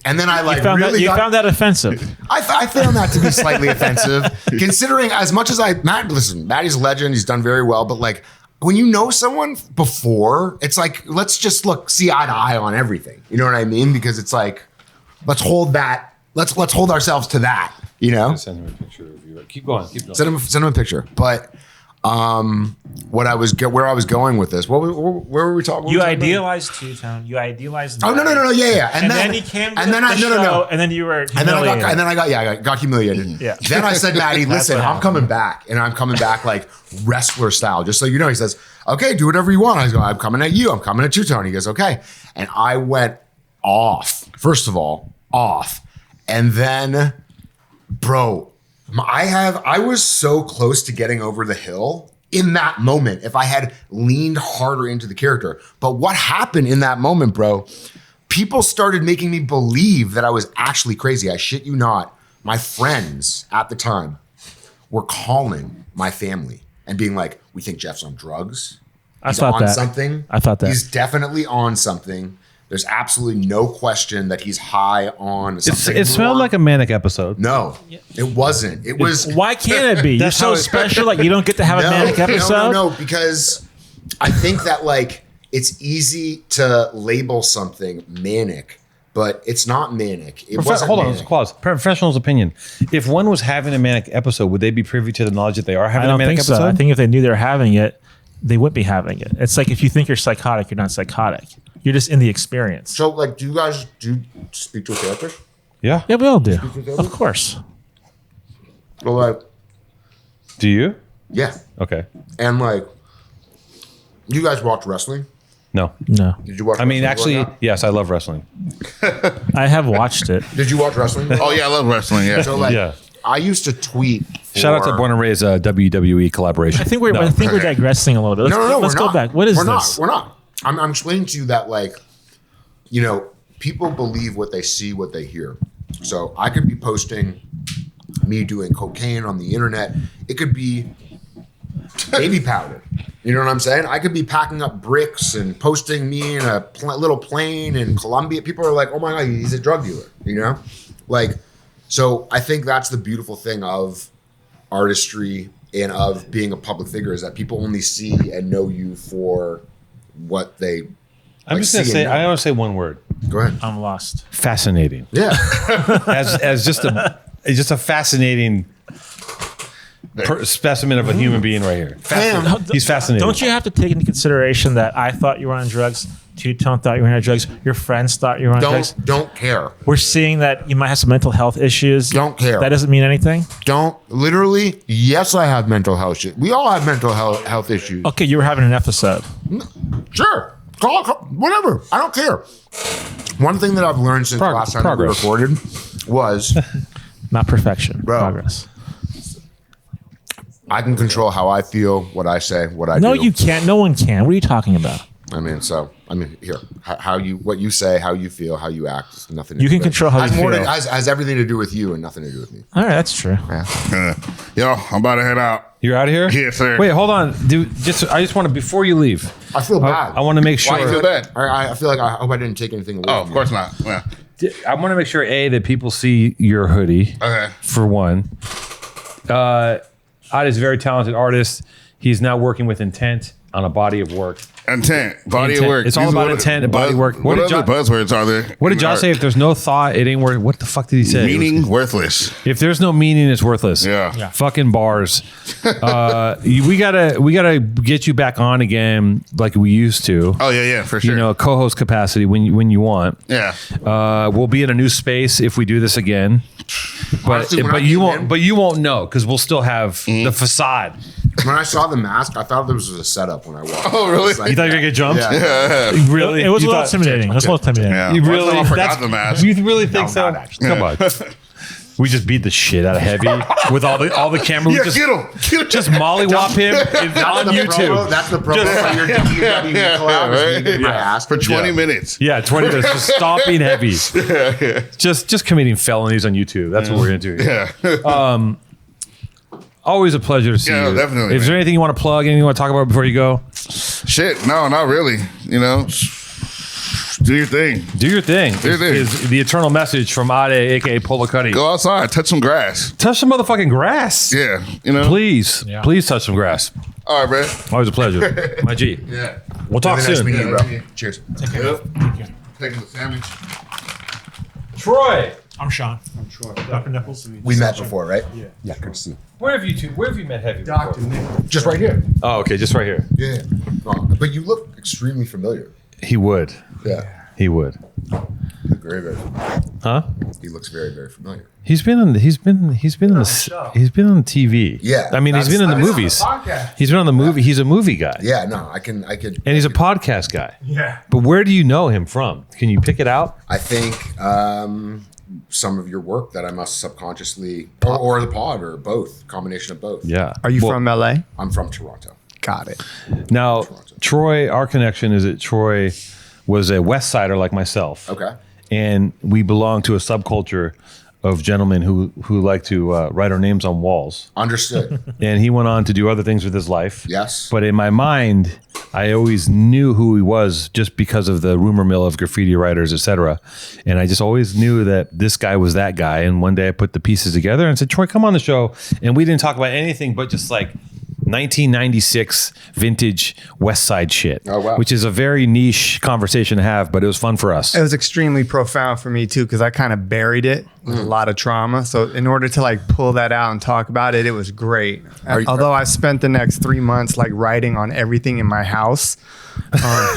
Speaker 7: And then I like
Speaker 6: you found that offensive.
Speaker 7: I found that to be slightly offensive, considering as much as Maddie's a legend, he's done very well, but like when you know someone before, it's like let's just see eye to eye on everything. You know what I mean? Because it's like let's hold ourselves to that. You know?
Speaker 1: Send him a picture of you. Keep going.
Speaker 7: Send him a picture. But where I was going with this, where were we talking?
Speaker 6: You idealized Two-Tone. You idealized.
Speaker 7: Oh no, yeah.
Speaker 6: And then he came. And then you were.
Speaker 7: And then I got humiliated.
Speaker 6: Yeah.
Speaker 7: Then I said, Maddie, listen, I'm coming back, and I'm coming back like wrestler style, just so you know. He says, okay, do whatever you want. I go, I'm coming at you. I'm coming at Two-Tone. He goes, okay, and I went off. First of all, and then, bro. I was so close to getting over the hill in that moment if I had leaned harder into the character. But what happened in that moment, bro, people started making me believe that I was actually crazy. I shit you not. My friends at the time were calling my family and being like, we think Jeff's on drugs. He's on something.
Speaker 6: I thought that.
Speaker 7: He's definitely on something. There's absolutely no question that he's high on something.
Speaker 1: It smelled like a manic episode.
Speaker 7: No, it wasn't. It was.
Speaker 6: Why can't it be? You're so special. Like you don't get to have a manic episode.
Speaker 7: No, because I think that like it's easy to label something manic, but it's not manic. It wasn't.
Speaker 1: Hold on,
Speaker 7: manic.
Speaker 1: it's a clause. Professional's opinion. If one was having a manic episode, would they be privy to the knowledge that they are having a manic episode?
Speaker 6: So. I think if they knew they were having it, they wouldn't be having it. It's like if you think you're psychotic, you're not psychotic. You're just in the experience.
Speaker 7: So, like, do you speak to a therapist?
Speaker 1: Yeah.
Speaker 6: Yeah, we all do. Of course.
Speaker 7: Well, like,
Speaker 1: do you?
Speaker 7: Yeah.
Speaker 1: Okay.
Speaker 7: And like, you guys watch wrestling?
Speaker 1: No.
Speaker 7: Did you watch?
Speaker 1: I mean, actually, yes, I love wrestling.
Speaker 6: I have watched it.
Speaker 7: Did you watch wrestling?
Speaker 5: Oh yeah, I love wrestling. Yeah.
Speaker 7: So like,
Speaker 1: Yeah.
Speaker 7: I used to tweet.
Speaker 1: Shout out to Born and Raised WWE collaboration.
Speaker 6: I think we're digressing a little bit. Let's go back. What is this?
Speaker 7: We're not. I'm explaining to you that like, people believe what they see, what they hear. So I could be posting me doing cocaine on the internet. It could be baby powder. You know what I'm saying? I could be packing up bricks and posting me in a little plane in Colombia. People are like, oh my God, he's a drug dealer, Like, so I think that's the beautiful thing of artistry and of being a public figure is that people only see and know you for what they
Speaker 1: I'm just going to say, I want to say one word.
Speaker 7: Go ahead.
Speaker 6: I'm lost.
Speaker 1: Fascinating.
Speaker 7: Yeah.
Speaker 1: as just a fascinating specimen of a human being right here. He's fascinating.
Speaker 6: Don't you have to take into consideration that I thought you were on drugs, Two-Tone thought you were on drugs, your friends thought you were on drugs?
Speaker 7: Don't care.
Speaker 6: We're seeing that you might have some mental health issues.
Speaker 7: Don't care.
Speaker 6: That doesn't mean anything?
Speaker 7: Literally, yes, I have mental health shit. We all have mental health issues.
Speaker 6: Okay, you were having an episode.
Speaker 7: Sure. Call, whatever. I don't care. One thing that I've learned since the last time we recorded was...
Speaker 6: Not perfection.
Speaker 7: Bro,
Speaker 6: progress.
Speaker 7: I can control how I feel, what I say, what I do.
Speaker 6: No, you can't. No one can. What are you talking about?
Speaker 7: Here, what you say, how you feel, how you act, it's nothing.
Speaker 6: You can control how you feel.
Speaker 7: Has everything to do with you and nothing to do with me.
Speaker 6: All right, that's true.
Speaker 7: Yeah.
Speaker 5: Yo, I'm about to head out.
Speaker 1: You're out of here?
Speaker 5: Yes, sir.
Speaker 1: Wait, hold on, dude. I just want to before you leave.
Speaker 7: I feel bad.
Speaker 1: I want to make sure.
Speaker 5: Why do you feel bad?
Speaker 7: I feel like I hope I didn't take anything away.
Speaker 5: Oh, of course not. Yeah.
Speaker 1: I want to make sure that people see your hoodie.
Speaker 5: Okay.
Speaker 1: For one, Ad is a very talented artist. He's now working with intent. on a body of work.
Speaker 5: Intent, body of work.
Speaker 1: It's all about intent and body work.
Speaker 5: What other buzzwords are there?
Speaker 1: What did Josh say? If there's no thought, it ain't worth. What the fuck did he say?
Speaker 5: Meaning worthless.
Speaker 1: If there's no meaning, it's worthless.
Speaker 5: Yeah.
Speaker 1: Fucking bars. We gotta get you back on again like we used to.
Speaker 5: Oh yeah, for sure.
Speaker 1: You know, co-host capacity when you want.
Speaker 5: Yeah.
Speaker 1: We'll be in a new space if we do this again. But
Speaker 7: Honestly,
Speaker 1: you won't know because we'll still have the facade.
Speaker 7: When I saw the mask, I thought this was a setup when I walked.
Speaker 5: Oh, really?
Speaker 1: You thought you were gonna get jumped?
Speaker 7: Yeah.
Speaker 1: Really?
Speaker 6: It was a
Speaker 1: You
Speaker 6: little
Speaker 1: thought-
Speaker 6: intimidating. It was a little intimidating.
Speaker 5: Yeah.
Speaker 1: You
Speaker 5: Well,
Speaker 1: really?
Speaker 5: I forgot the mask.
Speaker 1: You really think so?
Speaker 7: not actually.
Speaker 1: Come on. We just beat the shit out of Heavy with all the camera.
Speaker 5: Yeah,
Speaker 1: We
Speaker 5: get him.
Speaker 1: just mollywop him on YouTube.
Speaker 7: That's the promo for your WWE collab. Is me getting my ass
Speaker 5: For 20 minutes.
Speaker 1: Yeah, 20 minutes just stomping Heavy. Just committing felonies on YouTube. That's what we're gonna do.
Speaker 5: Yeah.
Speaker 1: Always a pleasure to see
Speaker 5: Yeah,
Speaker 1: you.
Speaker 5: definitely,
Speaker 1: Is there anything you want to plug? Anything you want to talk about before you go?
Speaker 5: Shit. No, not really. You know, do your thing.
Speaker 1: Do your thing.
Speaker 5: Do your thing.
Speaker 1: Is the eternal message from Ade, aka Polacuddy.
Speaker 5: Go outside, touch some grass.
Speaker 1: Touch some motherfucking grass.
Speaker 5: Yeah. You know.
Speaker 1: Please touch some grass.
Speaker 5: All right, bro.
Speaker 1: Always a pleasure. My G.
Speaker 5: Yeah.
Speaker 1: We'll talk
Speaker 7: Nice
Speaker 1: soon.
Speaker 7: meeting you, bro. Cheers.
Speaker 5: Yep. Taking the sandwich.
Speaker 1: Troy.
Speaker 6: I'm Sean. I'm Troy. Dr. Nipples.
Speaker 7: We met before, right? Yeah, good to see you.
Speaker 1: Where have you met Heavy? Dr.
Speaker 6: Nipples.
Speaker 7: Just right here.
Speaker 1: Oh, okay, just right here.
Speaker 7: Yeah. But you look extremely familiar.
Speaker 1: He would.
Speaker 7: Yeah.
Speaker 1: He would.
Speaker 7: Very, very familiar.
Speaker 1: Huh?
Speaker 7: He looks very, very familiar.
Speaker 1: He's been on the TV.
Speaker 7: Yeah,
Speaker 1: I mean, he's been in the movies. He's been on the movie. He's a movie guy.
Speaker 7: Yeah, no, I could.
Speaker 1: And he's a podcast guy.
Speaker 6: Yeah.
Speaker 1: But where do you know him from? Can you pick it out?
Speaker 7: I think some of your work that I must subconsciously, or the pod, or both, combination of both.
Speaker 1: Yeah.
Speaker 9: Are you from LA?
Speaker 7: I'm from Toronto.
Speaker 9: Got it.
Speaker 1: Now, Troy, our connection is that Troy was a West Sider like myself.
Speaker 7: Okay.
Speaker 1: And we belong to a subculture of gentlemen who like to write our names on walls.
Speaker 7: Understood.
Speaker 1: And he went on to do other things with his life.
Speaker 7: Yes.
Speaker 1: But in my mind, I always knew who he was just because of the rumor mill of graffiti writers, etc. And I just always knew that this guy was that guy. And one day I put the pieces together and said, Troy, come on the show. And we didn't talk about anything but just like 1996 vintage West Side shit.
Speaker 7: Oh, wow.
Speaker 1: Which is a very niche conversation to have, but it was fun for us.
Speaker 9: It was extremely profound for me too, because I kind of buried it with a lot of trauma. So in order to like pull that out and talk about it, it was great. Although I spent the next 3 months like writing on everything in my house.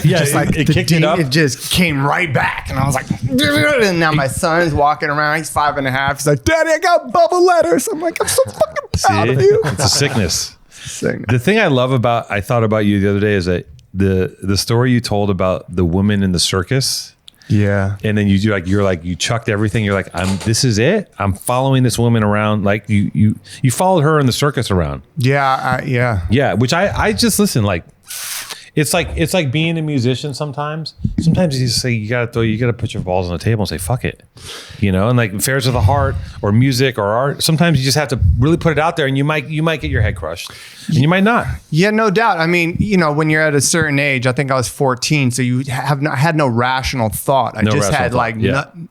Speaker 1: Yeah,
Speaker 9: just like
Speaker 1: it kicked it up.
Speaker 9: It just came right back, and I was like, and now my son's walking around. He's 5.5. He's like, Daddy, I got bubble letters. I'm like, I'm so fucking proud of you.
Speaker 1: It's a sickness.
Speaker 9: Thing.
Speaker 1: The thing I thought about you the other day is that the story you told about the woman in the circus.
Speaker 9: Yeah.
Speaker 1: And then you chucked everything. You're like, this is it. I'm following this woman around. Like you followed her in the circus around.
Speaker 9: Yeah.
Speaker 1: Yeah. Which I just listen, like, it's like being a musician sometimes. Sometimes you just say you gotta put your balls on the table and say fuck it, you know. And like affairs of the heart or music or art, sometimes you just have to really put it out there, and you might get your head crushed, and you might not.
Speaker 9: Yeah, no doubt. I mean, you know, when you're at a certain age, I think I was 14, so you had no rational thought. I just had like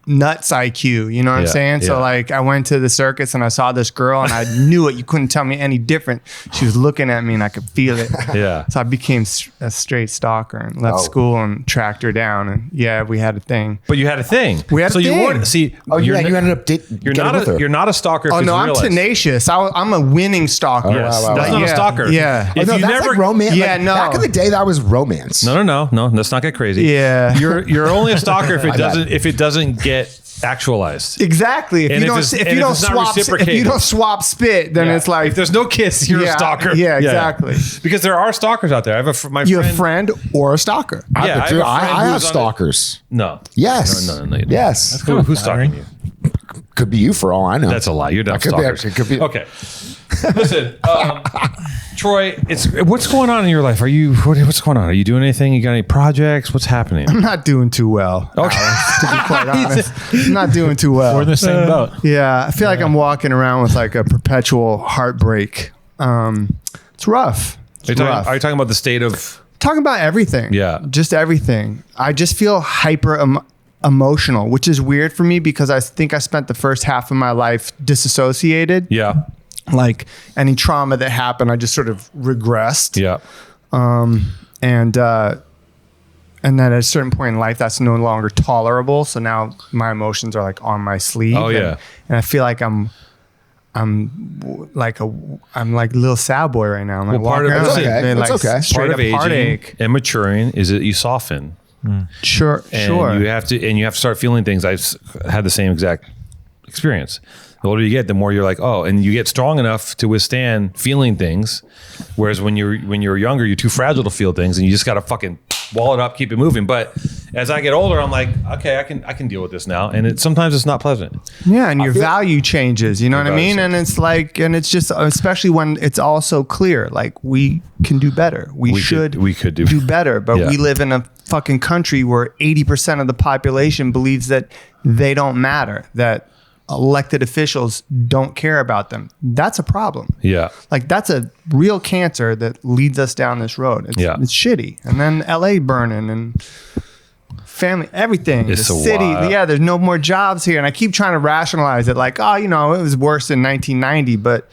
Speaker 9: nuts IQ. You know what I'm saying? So like, I went to the circus and I saw this girl, and I knew it. You couldn't tell me any different. She was looking at me, and I could feel it.
Speaker 1: Yeah.
Speaker 9: So I became a straight stalker and left school and tracked her down, and we had a thing.
Speaker 1: But you had a thing.
Speaker 9: We had a
Speaker 1: so
Speaker 9: thing.
Speaker 1: you weren't see.
Speaker 7: Oh,
Speaker 1: you're
Speaker 7: you ended up
Speaker 1: you're not a stalker. If
Speaker 9: Oh
Speaker 1: it's
Speaker 9: no, I'm
Speaker 1: realized.
Speaker 9: tenacious. I'm a winning stalker.
Speaker 1: Yes.
Speaker 7: wow,
Speaker 1: That's
Speaker 7: wow.
Speaker 1: not a stalker.
Speaker 9: Yeah.
Speaker 1: If
Speaker 7: no,
Speaker 1: you
Speaker 7: that's
Speaker 1: never
Speaker 7: like romance.
Speaker 9: Yeah,
Speaker 7: Like,
Speaker 9: no.
Speaker 7: Back in the day, that was romance.
Speaker 1: No. Let's not get crazy.
Speaker 9: Yeah.
Speaker 1: You're only a stalker if it doesn't get actualized.
Speaker 9: Exactly. If
Speaker 1: And
Speaker 9: you
Speaker 1: if
Speaker 9: don't
Speaker 1: it's- and if it's not reciprocated.
Speaker 9: spit, then
Speaker 1: Yeah.
Speaker 9: it's like
Speaker 1: if there's no kiss, you're a stalker.
Speaker 9: Yeah, exactly.
Speaker 1: Because there are stalkers out there. I have
Speaker 9: You a friend or a stalker?
Speaker 1: Yeah, I have a friend
Speaker 7: I
Speaker 1: who's
Speaker 7: have
Speaker 1: on it.
Speaker 7: stalkers.
Speaker 1: No.
Speaker 7: Yes.
Speaker 1: No, you don't.
Speaker 7: Yes.
Speaker 1: Who's stalking you?
Speaker 7: Could be you for all I know.
Speaker 1: That's a lie. You're not
Speaker 7: It could be-
Speaker 1: stalkers.
Speaker 7: it could be-
Speaker 1: Okay. Listen, Troy, what's going on in your life? What's going on? Are you doing anything? You got any projects? What's happening?
Speaker 9: I'm not doing too well.
Speaker 1: Okay.
Speaker 9: Alex, to be quite honest, I'm not doing too well.
Speaker 6: We're in the same boat.
Speaker 9: Yeah, I feel like I'm walking around with like a perpetual heartbreak. It's rough. It's rough.
Speaker 1: Are you talking about the state of?
Speaker 9: Talking about everything.
Speaker 1: Yeah.
Speaker 9: Just everything. I just feel hyper emotional, which is weird for me because I think I spent the first half of my life disassociated.
Speaker 1: Yeah.
Speaker 9: Like any trauma that happened, I just sort of regressed.
Speaker 1: Yeah.
Speaker 9: And then at a certain point in life, that's no longer tolerable. So now my emotions are like on my sleeve.
Speaker 1: Oh yeah.
Speaker 9: And I feel like I'm like little sad boy right now. I'm like
Speaker 1: part of
Speaker 9: walking around
Speaker 7: okay.
Speaker 9: like,
Speaker 7: That's okay.
Speaker 9: straight
Speaker 1: Part
Speaker 9: up
Speaker 1: of aging
Speaker 9: heartache.
Speaker 1: and maturing is that you soften.
Speaker 9: Sure.
Speaker 1: And you have to start feeling things. I've had the same exact experience. The older you get, the more you're like, oh, and you get strong enough to withstand feeling things. Whereas when you're younger, you're too fragile to feel things, and you just got to fucking wall it up, keep it moving. But as I get older, I'm like, okay, I can deal with this now, and sometimes it's not pleasant.
Speaker 9: Yeah, and your value changes. You know what I mean? And it's like, and it's just, especially when it's all so clear. Like we can do better. We could do better. But we live in a fucking country where 80% of the population believes that they don't matter. That elected officials don't care about them. That's a problem.
Speaker 1: Yeah.
Speaker 9: Like that's a real cancer that leads us down this road. It's shitty. And then LA burning and family, everything.
Speaker 1: It's
Speaker 9: the
Speaker 1: a
Speaker 9: city.
Speaker 1: lot.
Speaker 9: Yeah, there's no more jobs here. And I keep trying to rationalize it like, oh, it was worse in 1990, but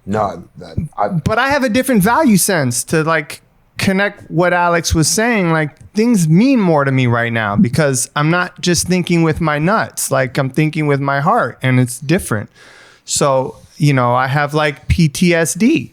Speaker 9: but I have a different value sense to like connect what Alex was saying. Like things mean more to me right now because I'm not just thinking with my nuts, like I'm thinking with my heart, and it's different. So, I have like PTSD.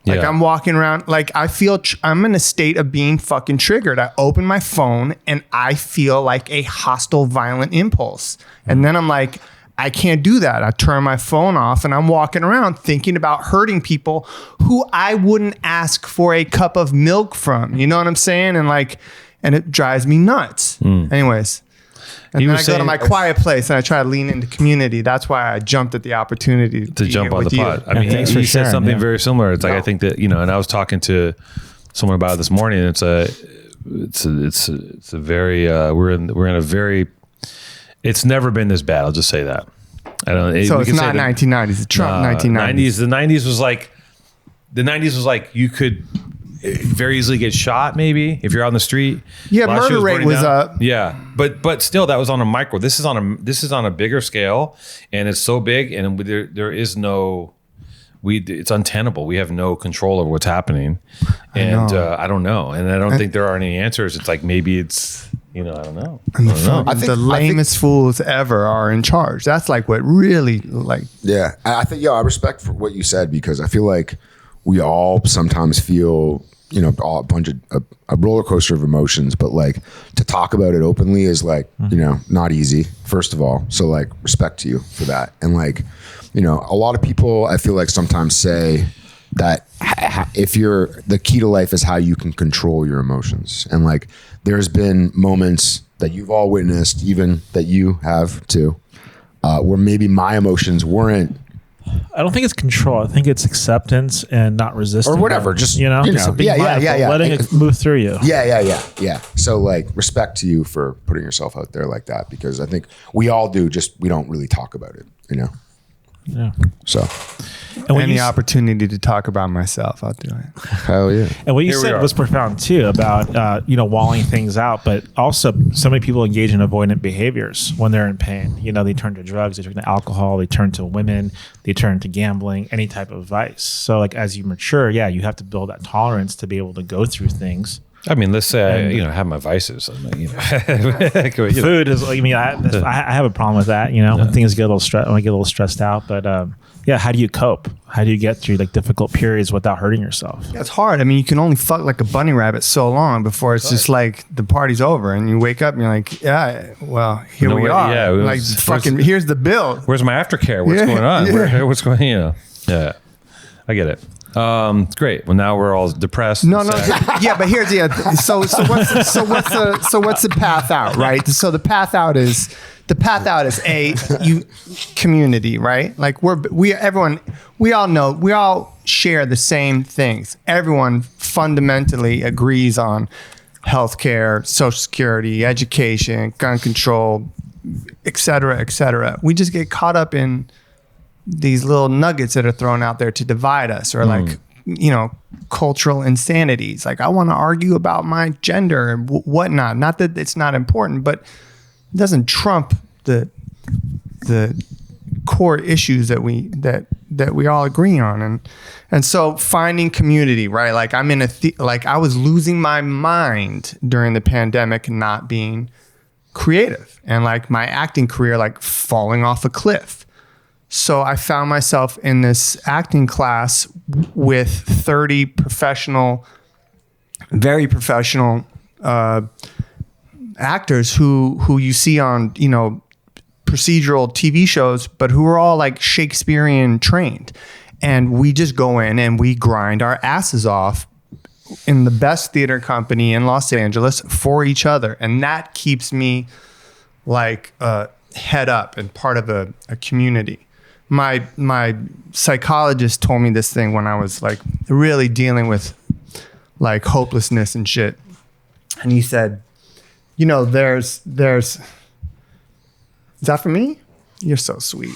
Speaker 9: Like I'm walking around, like I feel I'm in a state of being fucking triggered. I open my phone and I feel like a hostile, violent impulse. And then I'm like, I can't do that. I turn my phone off and I'm walking around thinking about hurting people who I wouldn't ask for a cup of milk from. You know what I'm saying? And it drives me nuts. Anyways. And then I go to my quiet place and I try to lean into community. That's why I jumped at the opportunity to
Speaker 1: jump on the pod. I mean, he said something very similar. It's like, I think that, and I was talking to someone about it this morning. And it's a very, we're in a very, it's never been this bad. I'll just say that.
Speaker 9: So it's not 1990s. It's Trump 1990s.
Speaker 1: The 90s was like you could very easily get shot, maybe if you're out on the street.
Speaker 9: Yeah, murder rate was up.
Speaker 1: Yeah, but still, that was on a micro. This is on a bigger scale, and it's so big, and there is no. It's untenable. We have no control over what's happening, and I don't know, and I don't think there are any answers. It's like maybe it's. I don't know.
Speaker 9: I think the lamest fools ever are in charge. That's like what really like.
Speaker 7: Yeah, I think I respect for what you said because I feel like we all sometimes feel a bunch of a roller coaster of emotions, but like to talk about it openly is like not easy. First of all, so like respect to you for that, and like a lot of people I feel like sometimes say that if the key to life is how you can control your emotions, and like there's been moments that you've all witnessed, even that you have too, where maybe my emotions weren't.
Speaker 6: I don't think it's control. I think it's acceptance and not resisting
Speaker 7: or whatever. Just
Speaker 6: being mindful, letting it move through you.
Speaker 7: Yeah. So like respect to you for putting yourself out there like that, because I think we all do. Just we don't really talk about it.
Speaker 6: Yeah.
Speaker 7: So,
Speaker 6: and
Speaker 9: any opportunity to talk about myself, I'll do it.
Speaker 7: Hell yeah.
Speaker 6: And what you said was profound too about walling things out, but also so many people engage in avoidant behaviors when they're in pain. They turn to drugs, they turn to alcohol, they turn to women, they turn to gambling, any type of vice. So like as you mature, you have to build that tolerance to be able to go through things.
Speaker 1: I mean, let's say I have my vices. Food
Speaker 6: is. I have a problem with that. When things get a little stressed out. But how do you cope? How do you get through like difficult periods without hurting yourself?
Speaker 9: It's hard. I mean, you can only fuck like a bunny rabbit so long before it's just like the party's over, and you wake up and you're like, here we are.
Speaker 1: Yeah,
Speaker 9: like fucking. Here's the bill.
Speaker 1: Where's my aftercare? What's going on? Yeah. What's going? Yeah, I get it. Great. Well, now we're all depressed.
Speaker 9: No. But here's So what's the path out, right? So the path out is community, right? Like we all share the same things. Everyone fundamentally agrees on healthcare, Social Security, education, gun control, et cetera, et cetera. We just get caught up in these little nuggets that are thrown out there to divide us, or like, cultural insanities. Like I want to argue about my gender and whatnot. Not that it's not important, but it doesn't trump the core issues that that we all agree on. And so finding community, right? Like I'm in like I was losing my mind during the pandemic, not being creative, and like my acting career like falling off a cliff. So I found myself in this acting class with 30 professional, very professional actors who you see on, you know, procedural TV shows, but who are all like Shakespearean trained. And we just go in and we grind our asses off in the best theater company in Los Angeles for each other. And that keeps me like head up and part of a community. My psychologist told me this thing when I was like really dealing with like hopelessness and shit. And he said, you know, there's is that for me? You're so sweet.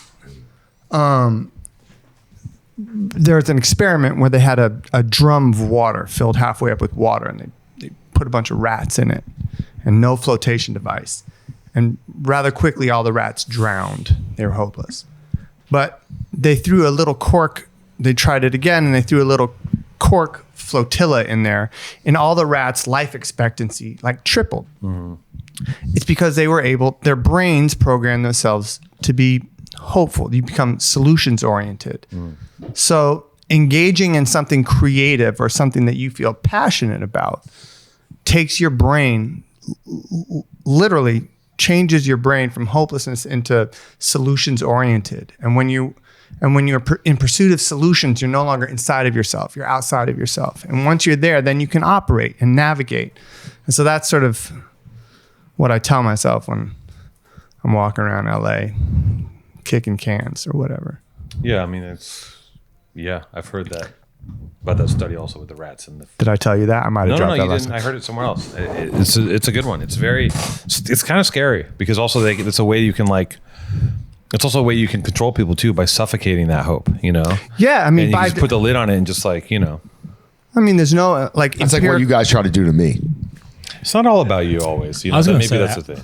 Speaker 9: There's an experiment where they had a drum of water filled halfway up with water, and they put a bunch of rats in it and no flotation device. And rather quickly, all the rats drowned. They were hopeless. But they threw a little cork. They tried it again, and they threw a little cork flotilla in there, and all the rats' life expectancy like tripled. Mm-hmm. It's because they were able, their brains programmed themselves to be hopeful. You become solutions oriented. So engaging in something creative or something that you feel passionate about takes your brain, literally changes your brain from hopelessness into solutions oriented. And when you're in pursuit of solutions, you're no longer inside of yourself, you're outside of yourself. And once you're there, then you can operate and navigate. And so that's sort of what I tell myself when I'm walking around LA kicking cans or whatever.
Speaker 1: Yeah, I mean, I've heard that about that study also with the rats and the.
Speaker 9: Did I tell you that? I might have dropped that.
Speaker 1: No, you didn't. I heard it somewhere else. It's a good one. It's kind of scary because also it's a way you can like. It's also a way you can control people too by suffocating that hope. You know.
Speaker 9: Yeah, I mean,
Speaker 1: and you just put the lid on it and just like I
Speaker 9: mean, there's no like.
Speaker 7: It's like what you guys try to do to me.
Speaker 1: It's not all about you always. You know, maybe that's the thing.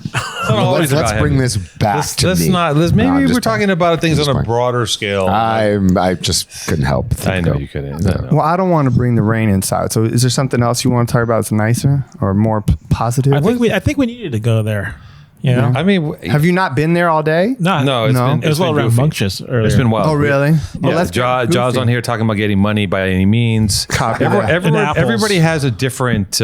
Speaker 7: Let's bring this back to me.
Speaker 1: Maybe we're talking about things on a broader scale.
Speaker 7: I just couldn't help.
Speaker 1: I know you couldn't. No.
Speaker 9: Well, I don't want to bring the rain inside. So is there something else you want to talk about that's nicer or more positive?
Speaker 6: I think we needed to go there. You know?
Speaker 1: I mean,
Speaker 9: have you not been there all day?
Speaker 1: No. It was
Speaker 6: a little rambunctious earlier.
Speaker 1: It's been wild.
Speaker 9: Oh, really?
Speaker 1: Well, Jaw's on here talking about getting money by any means. Everybody has a different.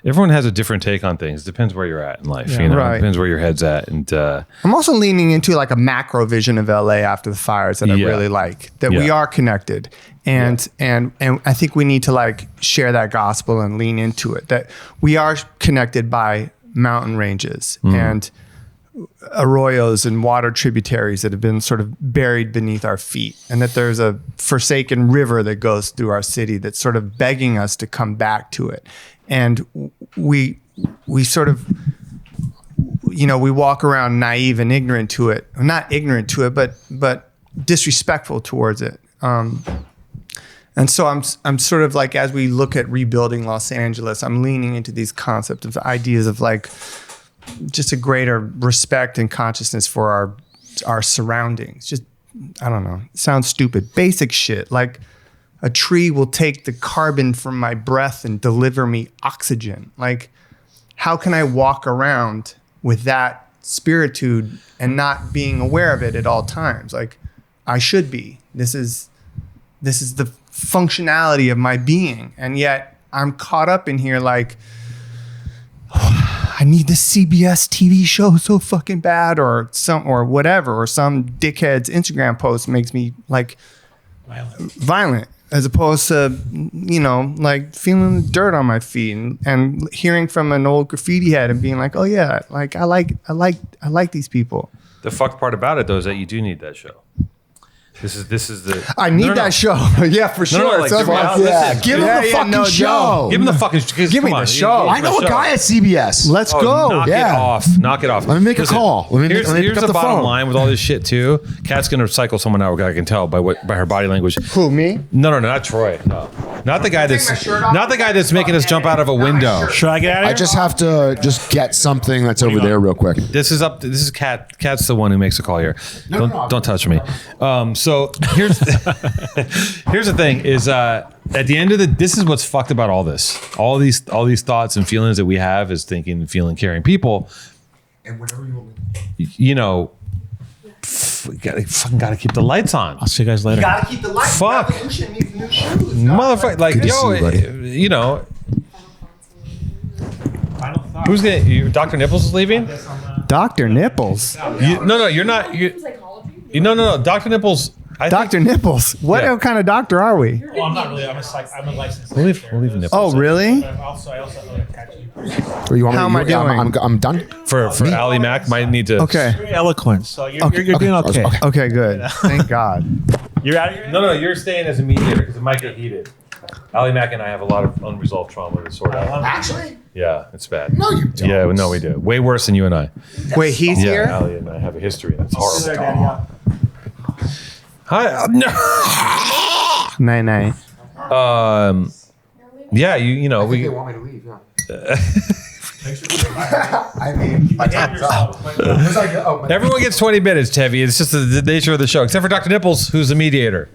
Speaker 1: Everyone has a different take on things. Depends where you're at in life.
Speaker 9: Yeah, right.
Speaker 1: Depends where your head's at. And
Speaker 9: I'm also leaning into like a macro vision of LA after the fires that I really like. That we are connected, and I think we need to like share that gospel and lean into it. That we are connected by mountain ranges and arroyos and water tributaries that have been sort of buried beneath our feet, and that there's a forsaken river that goes through our city that's sort of begging us to come back to it. And we sort of, we walk around naive and ignorant to it. Not ignorant to it, but disrespectful towards it. And so I'm sort of like, as we look at rebuilding Los Angeles, I'm leaning into these concepts of ideas of like just a greater respect and consciousness for our surroundings. Just, I don't know, it sounds stupid. Basic shit. Like a tree will take the carbon from my breath and deliver me oxygen. Like, how can I walk around with that spiritude and not being aware of it at all times? Like, I should be. This is the functionality of my being. And yet I'm caught up in here like, I need this CBS TV show so fucking bad, or whatever, or some dickhead's Instagram post makes me like violent. As opposed to, like feeling dirt on my feet and hearing from an old graffiti head and being like, oh yeah, like I like these people.
Speaker 1: The fucked part about it though is that you do need that show. This is the.
Speaker 9: I need that show. Yeah, for sure.
Speaker 1: Like,
Speaker 7: give him the fucking show.
Speaker 1: Give him the fucking.
Speaker 9: Give me the show.
Speaker 7: I know a guy at CBS.
Speaker 9: Let's go.
Speaker 1: Knock it off.
Speaker 7: Let me make a call.
Speaker 1: Here's the bottom line with all this shit too. Kat's gonna cycle someone out. I can tell by her body language.
Speaker 9: Who, me?
Speaker 1: No, not Troy. No, not the guy that's making us jump out of a window.
Speaker 6: Should I get out of here?
Speaker 7: I just have to get something that's over there real quick.
Speaker 1: This is Kat. Kat's the one who makes the call here. Don't touch me. So here's the thing is at the end of this is what's fucked about all this. All these thoughts and feelings that we have as thinking, feeling, caring people. And whatever you know, gotta keep the lights on.
Speaker 6: I'll see you guys later.
Speaker 3: You gotta keep the lights.
Speaker 1: Fuck.
Speaker 3: Revolution needs new shoes.
Speaker 1: Motherfucker, like, yo, you know. Who's gonna? Dr. Nipples is leaving.
Speaker 9: Dr. Nipples.
Speaker 1: No, you're not. No. Dr. Nipples.
Speaker 9: Dr. Nipples. What kind of doctor are we?
Speaker 6: Well, I'm not really. I'm a licensed.
Speaker 1: We'll leave Nipples.
Speaker 9: Oh, really?
Speaker 6: I also own a tattoo.
Speaker 9: How am I doing?
Speaker 7: I'm done.
Speaker 1: For Ali Mac, might need to.
Speaker 9: Okay.
Speaker 6: Very eloquent. So you're doing okay.
Speaker 9: Okay, good. Thank God.
Speaker 6: You're out of here?
Speaker 1: No, you're staying as a mediator because it might get heated. Ali Mac and I have a lot of unresolved trauma to sort out.
Speaker 7: Actually?
Speaker 1: Yeah, it's bad.
Speaker 7: No, you don't.
Speaker 1: Yeah, no, we do. Way worse than you and I.
Speaker 9: Wait, he's
Speaker 1: Yeah,
Speaker 9: here?
Speaker 1: Ali and I have a history. That's horrible. Hi. No.
Speaker 9: Night.
Speaker 1: Yeah, you know we.
Speaker 7: They want me to leave. Yeah. I mean, my time's up.
Speaker 1: Everyone gets 20 minutes, Heavy. It's just the nature of the show, except for Dr. Nipples, who's the mediator.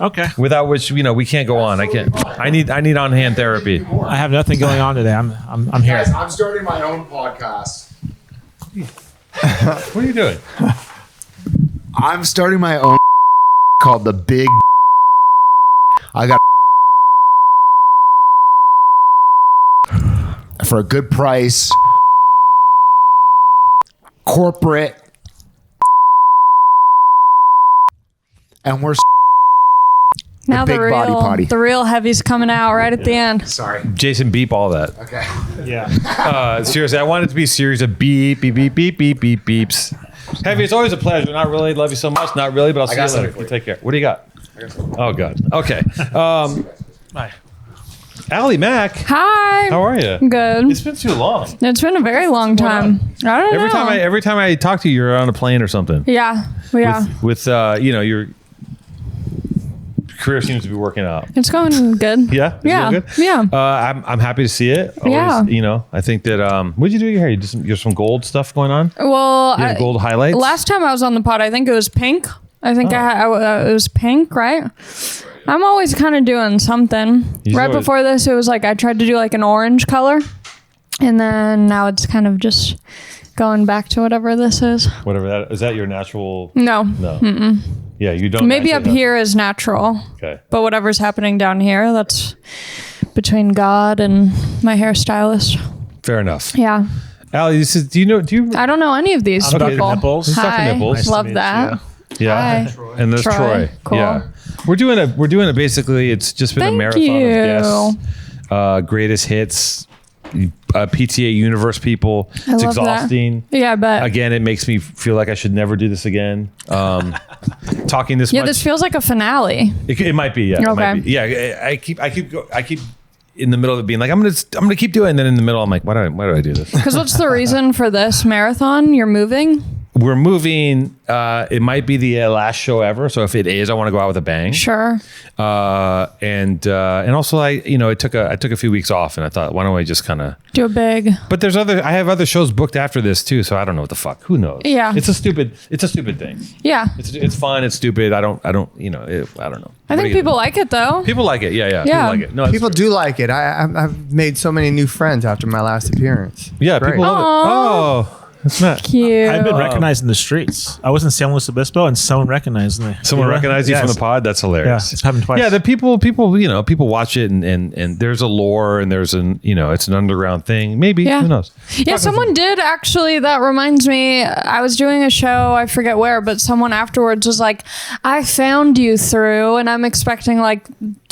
Speaker 6: Okay.
Speaker 1: Without which, we can't go on. I can't. I need on-hand therapy.
Speaker 6: I have nothing going on today. I'm here.
Speaker 7: Guys, I'm starting my own podcast.
Speaker 1: What are you doing?
Speaker 7: I'm starting my own called The Big. I got for a good price. Corporate. And we're
Speaker 10: now
Speaker 7: big body potty.
Speaker 10: The real Heavy's coming out right at the end.
Speaker 7: Sorry.
Speaker 1: Jason, beep all that.
Speaker 7: Okay.
Speaker 6: Yeah.
Speaker 1: Seriously, I want it to be a series of beep, beep, beep, beep, beep, beep, beeps. Heavy, it's always a pleasure. Not really. Love you so much. Not really, but I'll see you later. You take care. What do you got? Oh, God. Okay.
Speaker 6: Bye.
Speaker 1: Ali Mac.
Speaker 10: Hi.
Speaker 1: How are you?
Speaker 10: Good.
Speaker 1: It's been too long.
Speaker 10: It's been a very long time. I don't know.
Speaker 1: Every time I talk to you, you're on a plane or something.
Speaker 10: Yeah.
Speaker 1: With your career seems to be working out.
Speaker 10: It's going good.
Speaker 1: Yeah.
Speaker 10: Yeah.
Speaker 1: Good?
Speaker 10: Yeah.
Speaker 1: I'm happy to see it. Always,
Speaker 10: Yeah.
Speaker 1: I think that what'd you do to your hair? You just some gold stuff going on.
Speaker 10: Well,
Speaker 1: You have gold highlights.
Speaker 10: last time I was on the pod, I think it was pink. I think it was pink, right? I'm always kind of doing something. Right before this, it was like I tried to do like an orange color, and then now it's kind of just going back to whatever this is.
Speaker 1: Whatever that is. That your natural?
Speaker 10: No.
Speaker 1: Mm-mm. Yeah, you don't.
Speaker 10: Maybe up here is natural.
Speaker 1: Okay.
Speaker 10: But whatever's happening down here, that's between God and my hairstylist.
Speaker 1: Fair enough.
Speaker 10: Yeah.
Speaker 1: Ali, this is. Do you?
Speaker 10: I don't know any of these
Speaker 6: I'm
Speaker 10: people.
Speaker 6: Dr. Nipples.
Speaker 1: This is Dr.
Speaker 10: Hi.
Speaker 1: Nipples. Nice
Speaker 6: to
Speaker 10: Love
Speaker 6: meet
Speaker 10: that.
Speaker 1: Yeah.
Speaker 10: Hi.
Speaker 1: And there's Troy.
Speaker 10: Cool.
Speaker 1: Yeah. We're doing it basically. It's just been a marathon of guests, greatest hits, PTA universe people. It's exhausting.
Speaker 10: That. Yeah, but
Speaker 1: again, it makes me feel like I should never do this again. Talking this much.
Speaker 10: Yeah, this feels like a finale.
Speaker 1: It might be. Yeah.
Speaker 10: Okay.
Speaker 1: It might be. Yeah. I keep in the middle of it being like, I'm gonna keep doing it. And then in the middle, I'm like, why do I do this?
Speaker 10: Because what's the reason for this marathon? You're moving?
Speaker 1: We're moving. It might be the last show ever. So if it is, I want to go out with a bang.
Speaker 10: Sure.
Speaker 1: And also I took a few weeks off and I thought, why don't I just kind of
Speaker 10: do a big.
Speaker 1: But I have other shows booked after this too. So I don't know what the fuck. Who knows?
Speaker 10: Yeah.
Speaker 1: It's a stupid thing.
Speaker 10: Yeah.
Speaker 1: It's fun. It's stupid. I don't know.
Speaker 10: I think people like it though.
Speaker 1: People like it. Yeah.
Speaker 10: Yeah.
Speaker 1: People like it. No,
Speaker 9: People do like it. I've made so many new friends after my last appearance.
Speaker 1: Yeah.
Speaker 9: Great.
Speaker 1: People love it. Oh. It's not
Speaker 10: cute.
Speaker 6: I've been recognized in the streets. I was in San Luis Obispo, and someone recognized me.
Speaker 1: Someone recognized you from the pod. That's hilarious.
Speaker 6: Yeah, it's happened twice.
Speaker 1: Yeah, the people watch it, and there's a lore, and there's it's an underground thing. Maybe who knows?
Speaker 10: Yeah, someone did actually. That reminds me. I was doing a show. I forget where, but someone afterwards was like, "I found you through," and I'm expecting like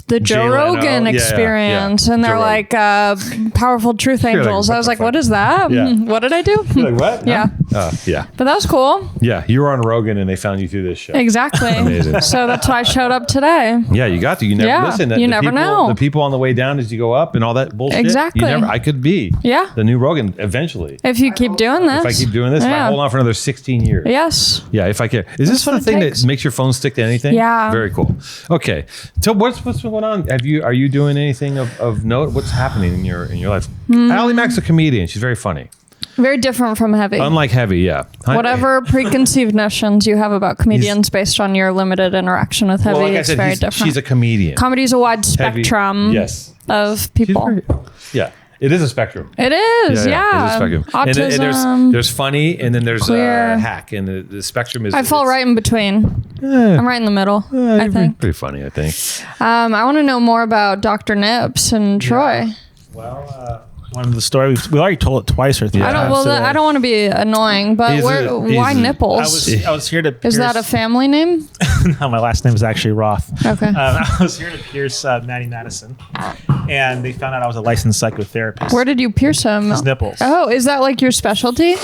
Speaker 10: the Joe Rogan experience, and they're like powerful truth angels. I was like, what is that?
Speaker 1: Yeah.
Speaker 10: What did I do?
Speaker 1: You're like, what?
Speaker 10: Yeah.
Speaker 1: Yeah.
Speaker 10: But that was cool.
Speaker 1: Yeah, you were on Rogan and they found you through this show.
Speaker 10: Exactly.
Speaker 1: Amazing.
Speaker 10: So that's why I showed up today.
Speaker 1: Yeah, you got to. You never listen.
Speaker 10: You never know.
Speaker 1: The people on the way down as you go up and all that bullshit.
Speaker 10: Exactly.
Speaker 1: I could be.
Speaker 10: Yeah.
Speaker 1: The new Rogan eventually.
Speaker 10: If you keep doing this.
Speaker 1: If I keep doing this, if I hold on for another 16 years.
Speaker 10: Yes.
Speaker 1: Yeah, if I can. Is this the thing that makes your phone stick to anything?
Speaker 10: Yeah.
Speaker 1: Very cool. Okay. So what's going on? Are you doing anything of note? What's happening in your life? Ali Mac's a comedian. She's very funny.
Speaker 10: Very different from Heavy.
Speaker 1: Unlike Heavy, yeah.
Speaker 10: Whatever preconceived notions you have about comedians based on your limited interaction with Heavy, it's very different.
Speaker 1: She's a comedian.
Speaker 10: Comedy is a wide spectrum of people.
Speaker 1: It is a spectrum.
Speaker 10: It is, yeah.
Speaker 1: It is a spectrum.
Speaker 10: Autism.
Speaker 1: And there's funny, and then there's hack, and the spectrum is.
Speaker 10: I fall right in between. I'm right in the middle, I think.
Speaker 1: Pretty funny, I think.
Speaker 10: I want to know more about Dr. Nips and Troy.
Speaker 6: Well, one of the stories we already told it twice or three times.
Speaker 10: I don't want to be annoying, but why Nipples?
Speaker 6: I was here to.
Speaker 10: Is that a family name?
Speaker 6: No, my last name is actually Roth.
Speaker 10: Okay.
Speaker 6: I was here to pierce Maddie Madison, and they found out I was a licensed psychotherapist.
Speaker 10: Where did you pierce him?
Speaker 6: His nipples.
Speaker 10: Oh, is that like your specialty?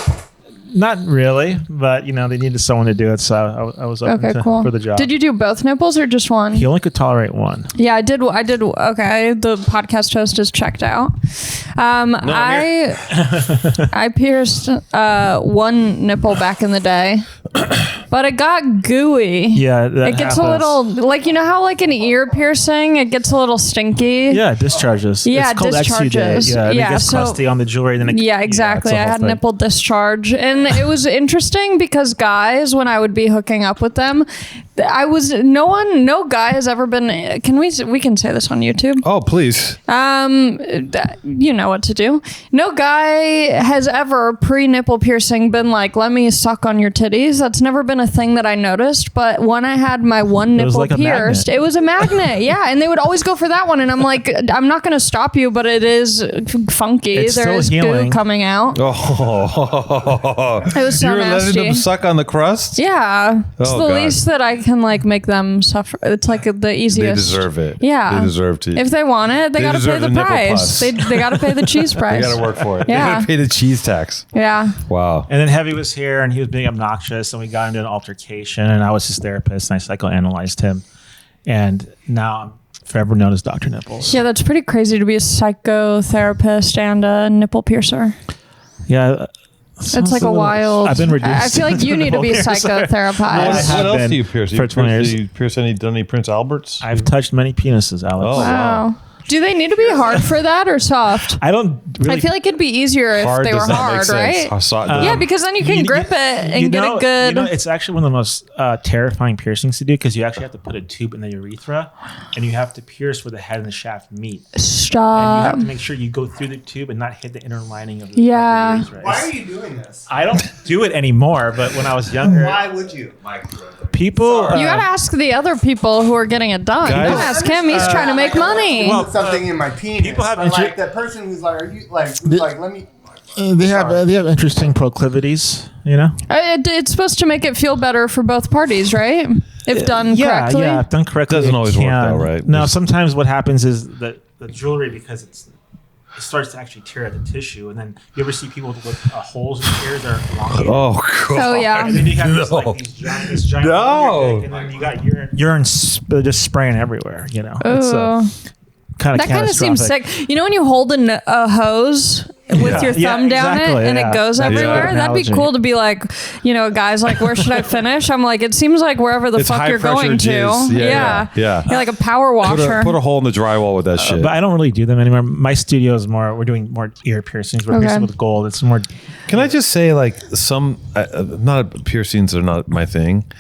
Speaker 6: Not really, but they needed someone to do it, so I was open for the job.
Speaker 10: Did you do both nipples or just one?
Speaker 6: He only could tolerate one.
Speaker 10: Yeah, I did. Okay, the podcast host is checked out. I pierced one nipple back in the day, but it got gooey.
Speaker 6: Yeah,
Speaker 10: it gets a little like how like an ear piercing, it gets a little stinky.
Speaker 6: Yeah, it discharges.
Speaker 10: Yeah,
Speaker 6: it's called
Speaker 10: discharges.
Speaker 6: Yeah, it gets crusty on the jewelry. Then
Speaker 10: exactly. I had nipple discharge, and it was interesting because guys, when I would be hooking up with them, no guy has ever been. We can say this on YouTube.
Speaker 1: Oh, please.
Speaker 10: You know what to do. No guy has ever pre-nipple piercing been like, let me suck on your titties. That's never been a thing that I noticed. But when I had my one nipple pierced, it was a magnet. Yeah, and they would always go for that one. And I'm like, I'm not going to stop you, but it is funky. There is goo coming out.
Speaker 1: Oh,
Speaker 10: it was so nasty. You were letting
Speaker 1: them suck on the crust?
Speaker 10: Yeah, it's the least that I can like make them suffer. It's like the easiest.
Speaker 1: They deserve it.
Speaker 10: Yeah,
Speaker 1: they deserve to.
Speaker 10: If they want it, they got to pay the price. They got to pay the cheese price.
Speaker 1: They got to work for it.
Speaker 10: Yeah.
Speaker 1: They got to pay the cheese tax.
Speaker 10: Yeah.
Speaker 1: Wow.
Speaker 6: And then Heavy was here, and he was being obnoxious, and we got into an altercation, and I was his therapist, and I psychoanalyzed him, and now I'm forever known as Dr. Nipples.
Speaker 10: Yeah, that's pretty crazy to be a psychotherapist and a nipple piercer.
Speaker 6: Yeah.
Speaker 10: It's like a wild.
Speaker 6: I've been reduced.
Speaker 10: I feel like you need to be psychotherapized.
Speaker 1: What else do you pierce?
Speaker 6: For 20 years.
Speaker 1: Do you pierce any Prince Alberts?
Speaker 6: I've touched many penises, Alex.
Speaker 1: Oh,
Speaker 10: wow. Do they need to be hard for that or soft?
Speaker 6: I don't really.
Speaker 10: I feel like it'd be easier if they were hard, right? Yeah, because then you can grip it and get it good.
Speaker 6: It's actually one of the most terrifying piercings to do because you actually have to put a tube in the urethra and you have to pierce where the head and the shaft meet.
Speaker 10: Stop.
Speaker 6: And you have to make sure you go through the tube and not hit the inner lining of the urethra.
Speaker 9: Why are you doing this?
Speaker 6: I don't do it anymore, but when I was younger.
Speaker 9: Why would you?
Speaker 6: People.
Speaker 10: You gotta ask the other people who are getting it done.
Speaker 1: Guys,
Speaker 10: don't ask him. He's trying to make money.
Speaker 9: Well, something in my penis.
Speaker 6: People have
Speaker 9: like the person who's like, are you like, let me.
Speaker 6: They have interesting proclivities,
Speaker 10: It's supposed to make it feel better for both parties, right? If done correctly.
Speaker 6: Yeah, if done correctly.
Speaker 1: It doesn't always work though, right?
Speaker 6: No, sometimes what happens is that the jewelry, because it starts to actually tear at the tissue, and then you ever see people with holes in their ears that are elongated?
Speaker 1: Oh god!
Speaker 10: Oh yeah.
Speaker 6: And then you have this giant and then you got urine just spraying everywhere. It's kind of
Speaker 10: that kind of seems sick. When you hold a hose with your thumb down it and it goes everywhere, that'd be cool to be like, guys like, where should I finish? I'm like, it seems like wherever the fuck you're going to. Yeah. You're like a power washer.
Speaker 1: Put a hole in the drywall with that shit.
Speaker 6: But I don't really do them anymore. My studio is we're doing more ear piercings. We're piercing with gold. It's more.
Speaker 1: Can I just say, like, some piercings are not my thing.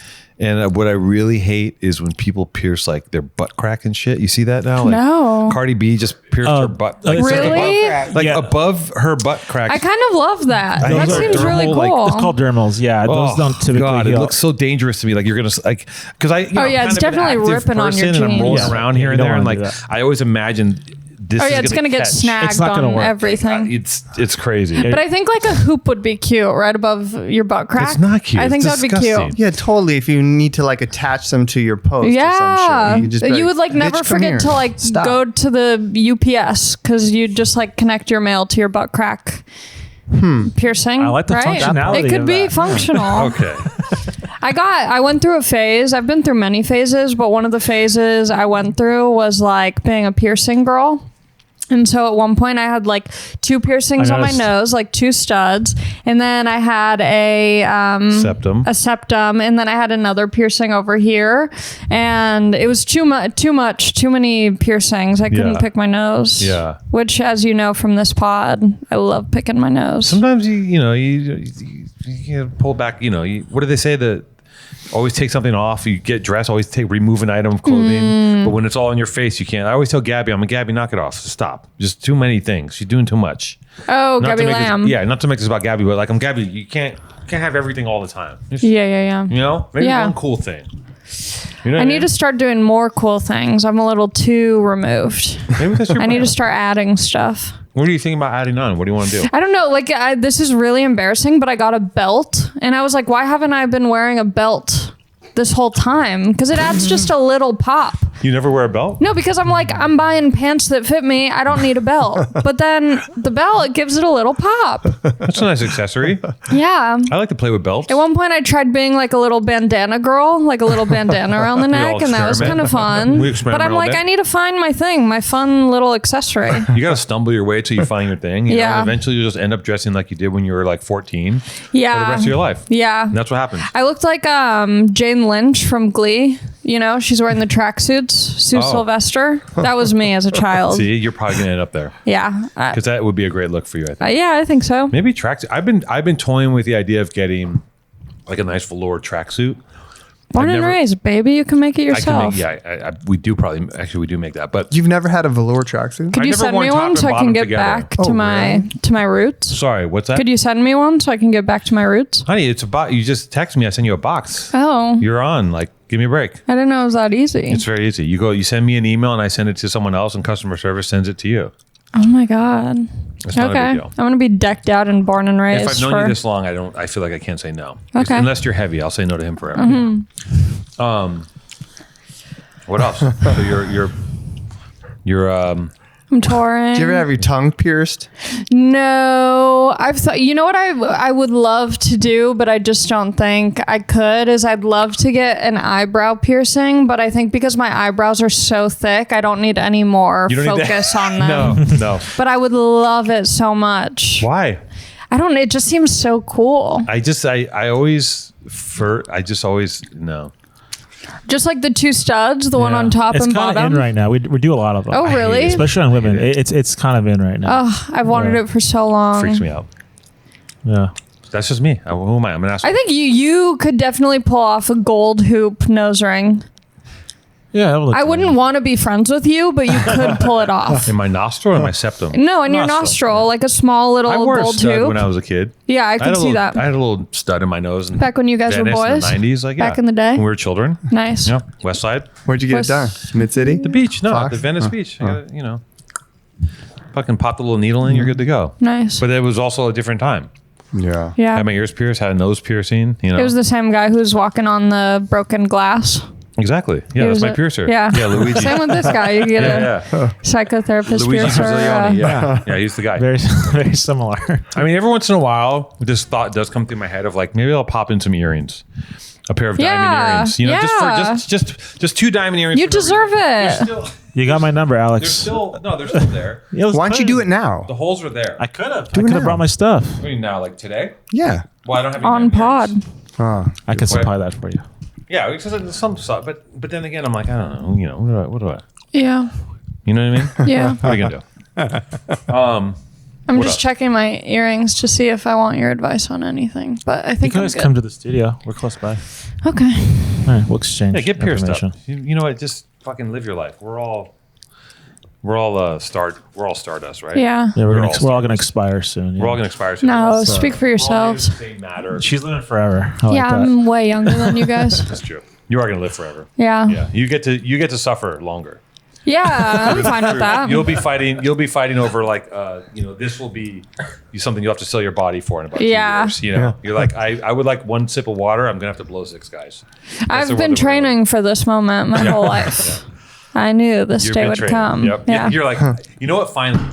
Speaker 1: And what I really hate is when people pierce like their butt crack and shit. You see that now? Like,
Speaker 10: no.
Speaker 1: Cardi B just pierced her butt. Like,
Speaker 10: really?
Speaker 1: Above her butt crack.
Speaker 10: I kind of love that. That seems really cool.
Speaker 6: It's called dermals. Yeah, those don't typically heal.
Speaker 1: It looks so dangerous to me. Like you're gonna because I.
Speaker 10: It's definitely ripping on your jeans.
Speaker 1: And I'm rolling around here and there, and like I always imagine.
Speaker 10: It's gonna get snagged on everything.
Speaker 1: It's crazy.
Speaker 10: But I think like a hoop would be cute right above your butt crack.
Speaker 1: It's not cute.
Speaker 10: I think that'd be cute.
Speaker 9: Yeah, totally. If you need to like attach them to your post.
Speaker 10: Yeah,
Speaker 9: or some shit.
Speaker 10: You would like never forget to like go to the UPS because you just like connect your mail to your butt crack. Piercing.
Speaker 6: I like the functionality.
Speaker 10: It could be functional.
Speaker 1: Okay.
Speaker 10: I went through a phase. I've been through many phases, but one of the phases I went through was like being a piercing girl. And so at one point I had like 2 piercings on my nose, like 2 studs. And then I had a septum. And then I had another piercing over here. And it was too many piercings. I couldn't pick my nose.
Speaker 1: Yeah.
Speaker 10: Which, as you know from this pod, I love picking my nose.
Speaker 1: Sometimes you pull back, what do they say? That always take something off. You get dressed, remove an item of clothing. But when it's all in your face, you can't. I always tell Gabby, Gabby, knock it off. Stop. Just too many things. She's doing too much.
Speaker 10: Oh, Gabby Lamb.
Speaker 1: Not to make this about Gabby, but like I'm Gabby, you can't have everything all the time. Just,
Speaker 10: yeah.
Speaker 1: Maybe one cool thing.
Speaker 10: I need to start doing more cool things. I'm a little too removed.
Speaker 1: Maybe that's your
Speaker 10: I need to start adding stuff.
Speaker 1: What are you thinking about adding on? What do you want to do?
Speaker 10: I don't know. Like, this is really embarrassing, but I got a belt. And I was like, why haven't I been wearing a belt this whole time? Because it adds just a little pop.
Speaker 1: You never wear a belt?
Speaker 10: No, because I'm buying pants that fit me. I don't need a belt. But then the belt, it gives it a little pop.
Speaker 1: That's a nice accessory.
Speaker 10: Yeah.
Speaker 1: I like to play with belts.
Speaker 10: At one point, I tried being like a little bandana girl, like a little bandana around the neck, and that was kind of fun. But I'm like, I need to find my thing, my fun little accessory. You
Speaker 1: got to stumble your way till you find your thing. You know? Eventually, you'll just end up dressing like you did when you were like 14 for the rest of your life.
Speaker 10: Yeah.
Speaker 1: And that's what happens.
Speaker 10: I looked like Jane Lynch from Glee. She's wearing the tracksuits, Sue Sylvester. That was me as a child.
Speaker 1: See, you're probably going to end up there.
Speaker 10: Yeah.
Speaker 1: Because that would be a great look for you, I think.
Speaker 10: Yeah, I think so.
Speaker 1: Maybe tracksuit. I've been toying with the idea of getting like a nice velour tracksuit.
Speaker 10: Born and raised, baby. You can make it yourself.
Speaker 1: We do make that. But
Speaker 9: you've never had a velour tracksuit?
Speaker 10: Could you send me one so I can get back to my roots?
Speaker 1: Sorry, what's that?
Speaker 10: Could you send me one so I can get back to my roots?
Speaker 1: Honey, it's about you just text me. I send you a box.
Speaker 10: Oh,
Speaker 1: you're on. Like, give me a break.
Speaker 10: I didn't know it was that easy.
Speaker 1: It's very easy. You send me an email and I send it to someone else, and customer service sends it to you.
Speaker 10: Oh my God.
Speaker 1: It's not a big deal.
Speaker 10: I'm gonna be decked out and born and raised.
Speaker 1: If I've known you this long, I feel like I can't say no.
Speaker 10: Okay.
Speaker 1: Unless you're heavy, I'll say no to him forever. Mm-hmm. What else? So you're
Speaker 10: I'm touring.
Speaker 9: Do you ever have your tongue pierced?
Speaker 10: No, I've thought. You know what I would love to do, but I just don't think I could. Is I'd love to get an eyebrow piercing, but I think because my eyebrows are so thick, I don't need any more focus on them.
Speaker 1: No.
Speaker 10: But I would love it so much.
Speaker 1: Why?
Speaker 10: I don't. It just seems so cool.
Speaker 1: I always no.
Speaker 10: Just like the 2 studs, the one on top and bottom.
Speaker 6: It's kind of in right now. We do a lot of them.
Speaker 10: Oh, really?
Speaker 6: Especially on women. It's kind of in right now.
Speaker 10: Oh, I've wanted it for so long.
Speaker 1: Freaks me out.
Speaker 6: Yeah.
Speaker 1: That's just me. Who am I? I'm an asshole.
Speaker 10: I think you could definitely pull off a gold hoop nose ring.
Speaker 6: Yeah,
Speaker 10: I wouldn't want to be friends with you, but you could pull it off.
Speaker 1: In my nostril or in my septum?
Speaker 10: No, in your nostril, like a small little
Speaker 1: I wore
Speaker 10: gold
Speaker 1: a stud
Speaker 10: hoop.
Speaker 1: when I was a kid.
Speaker 10: Yeah, I could see that.
Speaker 1: I had a little stud in my nose.
Speaker 10: Back when you guys were boys?
Speaker 1: In the 90s,
Speaker 10: back in the day?
Speaker 1: When we were children.
Speaker 10: Nice.
Speaker 1: Yeah, West Side.
Speaker 9: Where'd you get it done? Mid-City?
Speaker 1: The beach. No, the Venice Beach. I got, fucking pop the little needle in, you're good to go.
Speaker 10: Nice.
Speaker 1: But it was also a different time.
Speaker 9: Yeah.
Speaker 1: Had my ears pierced, had a nose piercing.
Speaker 10: It was the same guy who was walking on the broken glass.
Speaker 1: Exactly. Yeah, that's my piercer.
Speaker 10: Yeah.
Speaker 1: Yeah, Luigi.
Speaker 10: Same with this guy. You get a psychotherapist
Speaker 1: Luigi
Speaker 10: piercer.
Speaker 1: Yeah, he's the guy.
Speaker 6: Very, very similar.
Speaker 1: I mean, every once in a while, this thought does come through my head of like, maybe I'll pop in some earrings. A pair of diamond earrings. Just 2 diamond earrings.
Speaker 10: You deserve it.
Speaker 6: You got my number, Alex.
Speaker 1: They're still there.
Speaker 6: Yeah,
Speaker 9: why don't you do it now?
Speaker 1: The holes are there.
Speaker 6: I could have. Brought my stuff.
Speaker 1: What do you mean now, like today?
Speaker 9: Yeah.
Speaker 1: Well, I don't have any
Speaker 10: on pod.
Speaker 6: I can supply that for you.
Speaker 1: Yeah, because there's some stuff, but then again, I'm like, I don't know. What do I?
Speaker 10: Yeah.
Speaker 1: You know what I mean?
Speaker 10: Yeah.
Speaker 1: What are you gonna do?
Speaker 10: I'm just checking my earrings to see if I want your advice on anything. But I think
Speaker 6: you can always come to the studio. We're close by.
Speaker 10: Okay.
Speaker 6: All right, we'll exchange.
Speaker 1: Yeah, get pierced up. You know what? Just fucking live your life. We're all stardust, right?
Speaker 10: Yeah.
Speaker 6: Yeah, we're all gonna expire soon. Yeah.
Speaker 1: We're all gonna expire soon.
Speaker 10: No, speak for yourselves.
Speaker 6: She's living forever.
Speaker 10: I'm way younger than you guys.
Speaker 1: That's true. You are gonna live forever.
Speaker 10: Yeah.
Speaker 1: Yeah. You get to suffer longer.
Speaker 10: Yeah, I'm fine with that.
Speaker 1: You'll be fighting over like this will be something you'll have to sell your body for in about 2 years. You're like, I would like 1 sip of water. I'm gonna have to blow 6 guys.
Speaker 10: I've been training for this moment my whole life. I knew this day would come.
Speaker 1: Yep.
Speaker 10: Yeah.
Speaker 1: You're like, you know what? Finally,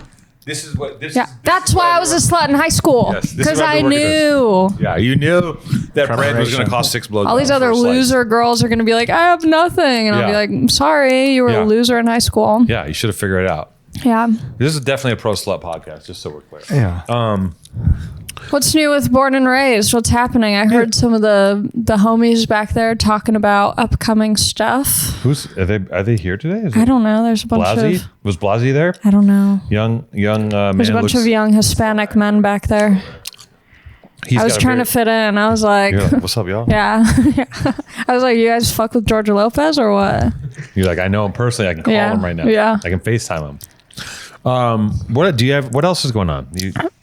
Speaker 1: this is what this.
Speaker 10: Yeah. That's why I was a slut in high school. Because I knew.
Speaker 1: Yeah, you knew that bread was going to cost 6 blows.
Speaker 10: All these other loser girls are going to be like, I have nothing, and I'll be like, I'm sorry, you were a loser in high school.
Speaker 1: Yeah, you should have figured it out.
Speaker 10: Yeah.
Speaker 1: This is definitely a pro slut podcast, just so we're clear.
Speaker 9: Yeah.
Speaker 10: What's new with Born and Raised? What's happening? I heard some of the homies back there talking about upcoming stuff.
Speaker 1: Are they here today?
Speaker 10: I don't know. There's a bunch
Speaker 1: Blazzy?
Speaker 10: of...
Speaker 1: Was Blazzy there?
Speaker 10: I don't know.
Speaker 1: Young man.
Speaker 10: There's a bunch of young Hispanic men back there. I was trying to fit in. I was like,
Speaker 1: what's up, y'all?
Speaker 10: Yeah. I was like, you guys fuck with Georgia Lopez or what?
Speaker 1: You're like, I know him personally. I can call him right now.
Speaker 10: Yeah.
Speaker 1: I can FaceTime him. What do you have? What else is going on?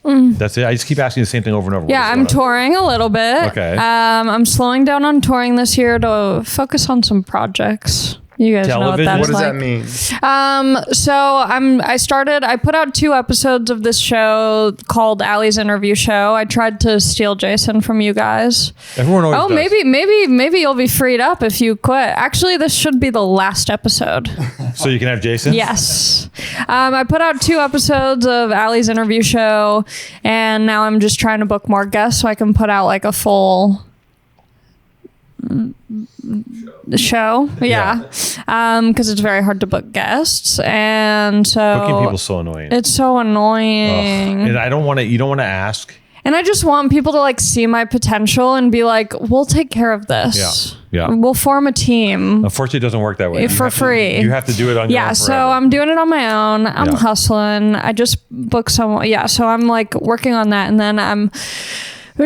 Speaker 1: That's it. I just keep asking the same thing over and over.
Speaker 10: Yeah, I'm touring a little bit.
Speaker 1: Okay.
Speaker 10: I'm slowing down on touring this year to focus on some projects. You guys know what that's
Speaker 9: what does
Speaker 10: like.
Speaker 9: that mean?
Speaker 10: So I put out 2 episodes of this show called Ali's Interview Show. I tried to steal Jason from you guys.
Speaker 1: Everyone always does.
Speaker 10: maybe you'll be freed up if you quit. Actually, this should be the last episode.
Speaker 1: So you can have Jason?
Speaker 10: Yes. I put out 2 episodes of Ali's Interview Show, and now I'm just trying to book more guests so I can put out like a full show. Yeah. Because it's very hard to book guests, and so
Speaker 1: booking people so annoying.
Speaker 10: It's so annoying.
Speaker 1: And I don't want to. You don't want to ask.
Speaker 10: And I just want people to like see my potential and be like, we'll take care of this.
Speaker 1: Yeah.
Speaker 10: We'll form a team.
Speaker 1: Unfortunately, it doesn't work that way.
Speaker 10: For free.
Speaker 1: You have to do it on your own.
Speaker 10: So I'm doing it on my own. I'm hustling. I just booked someone. Yeah. So I'm like working on that, and then I'm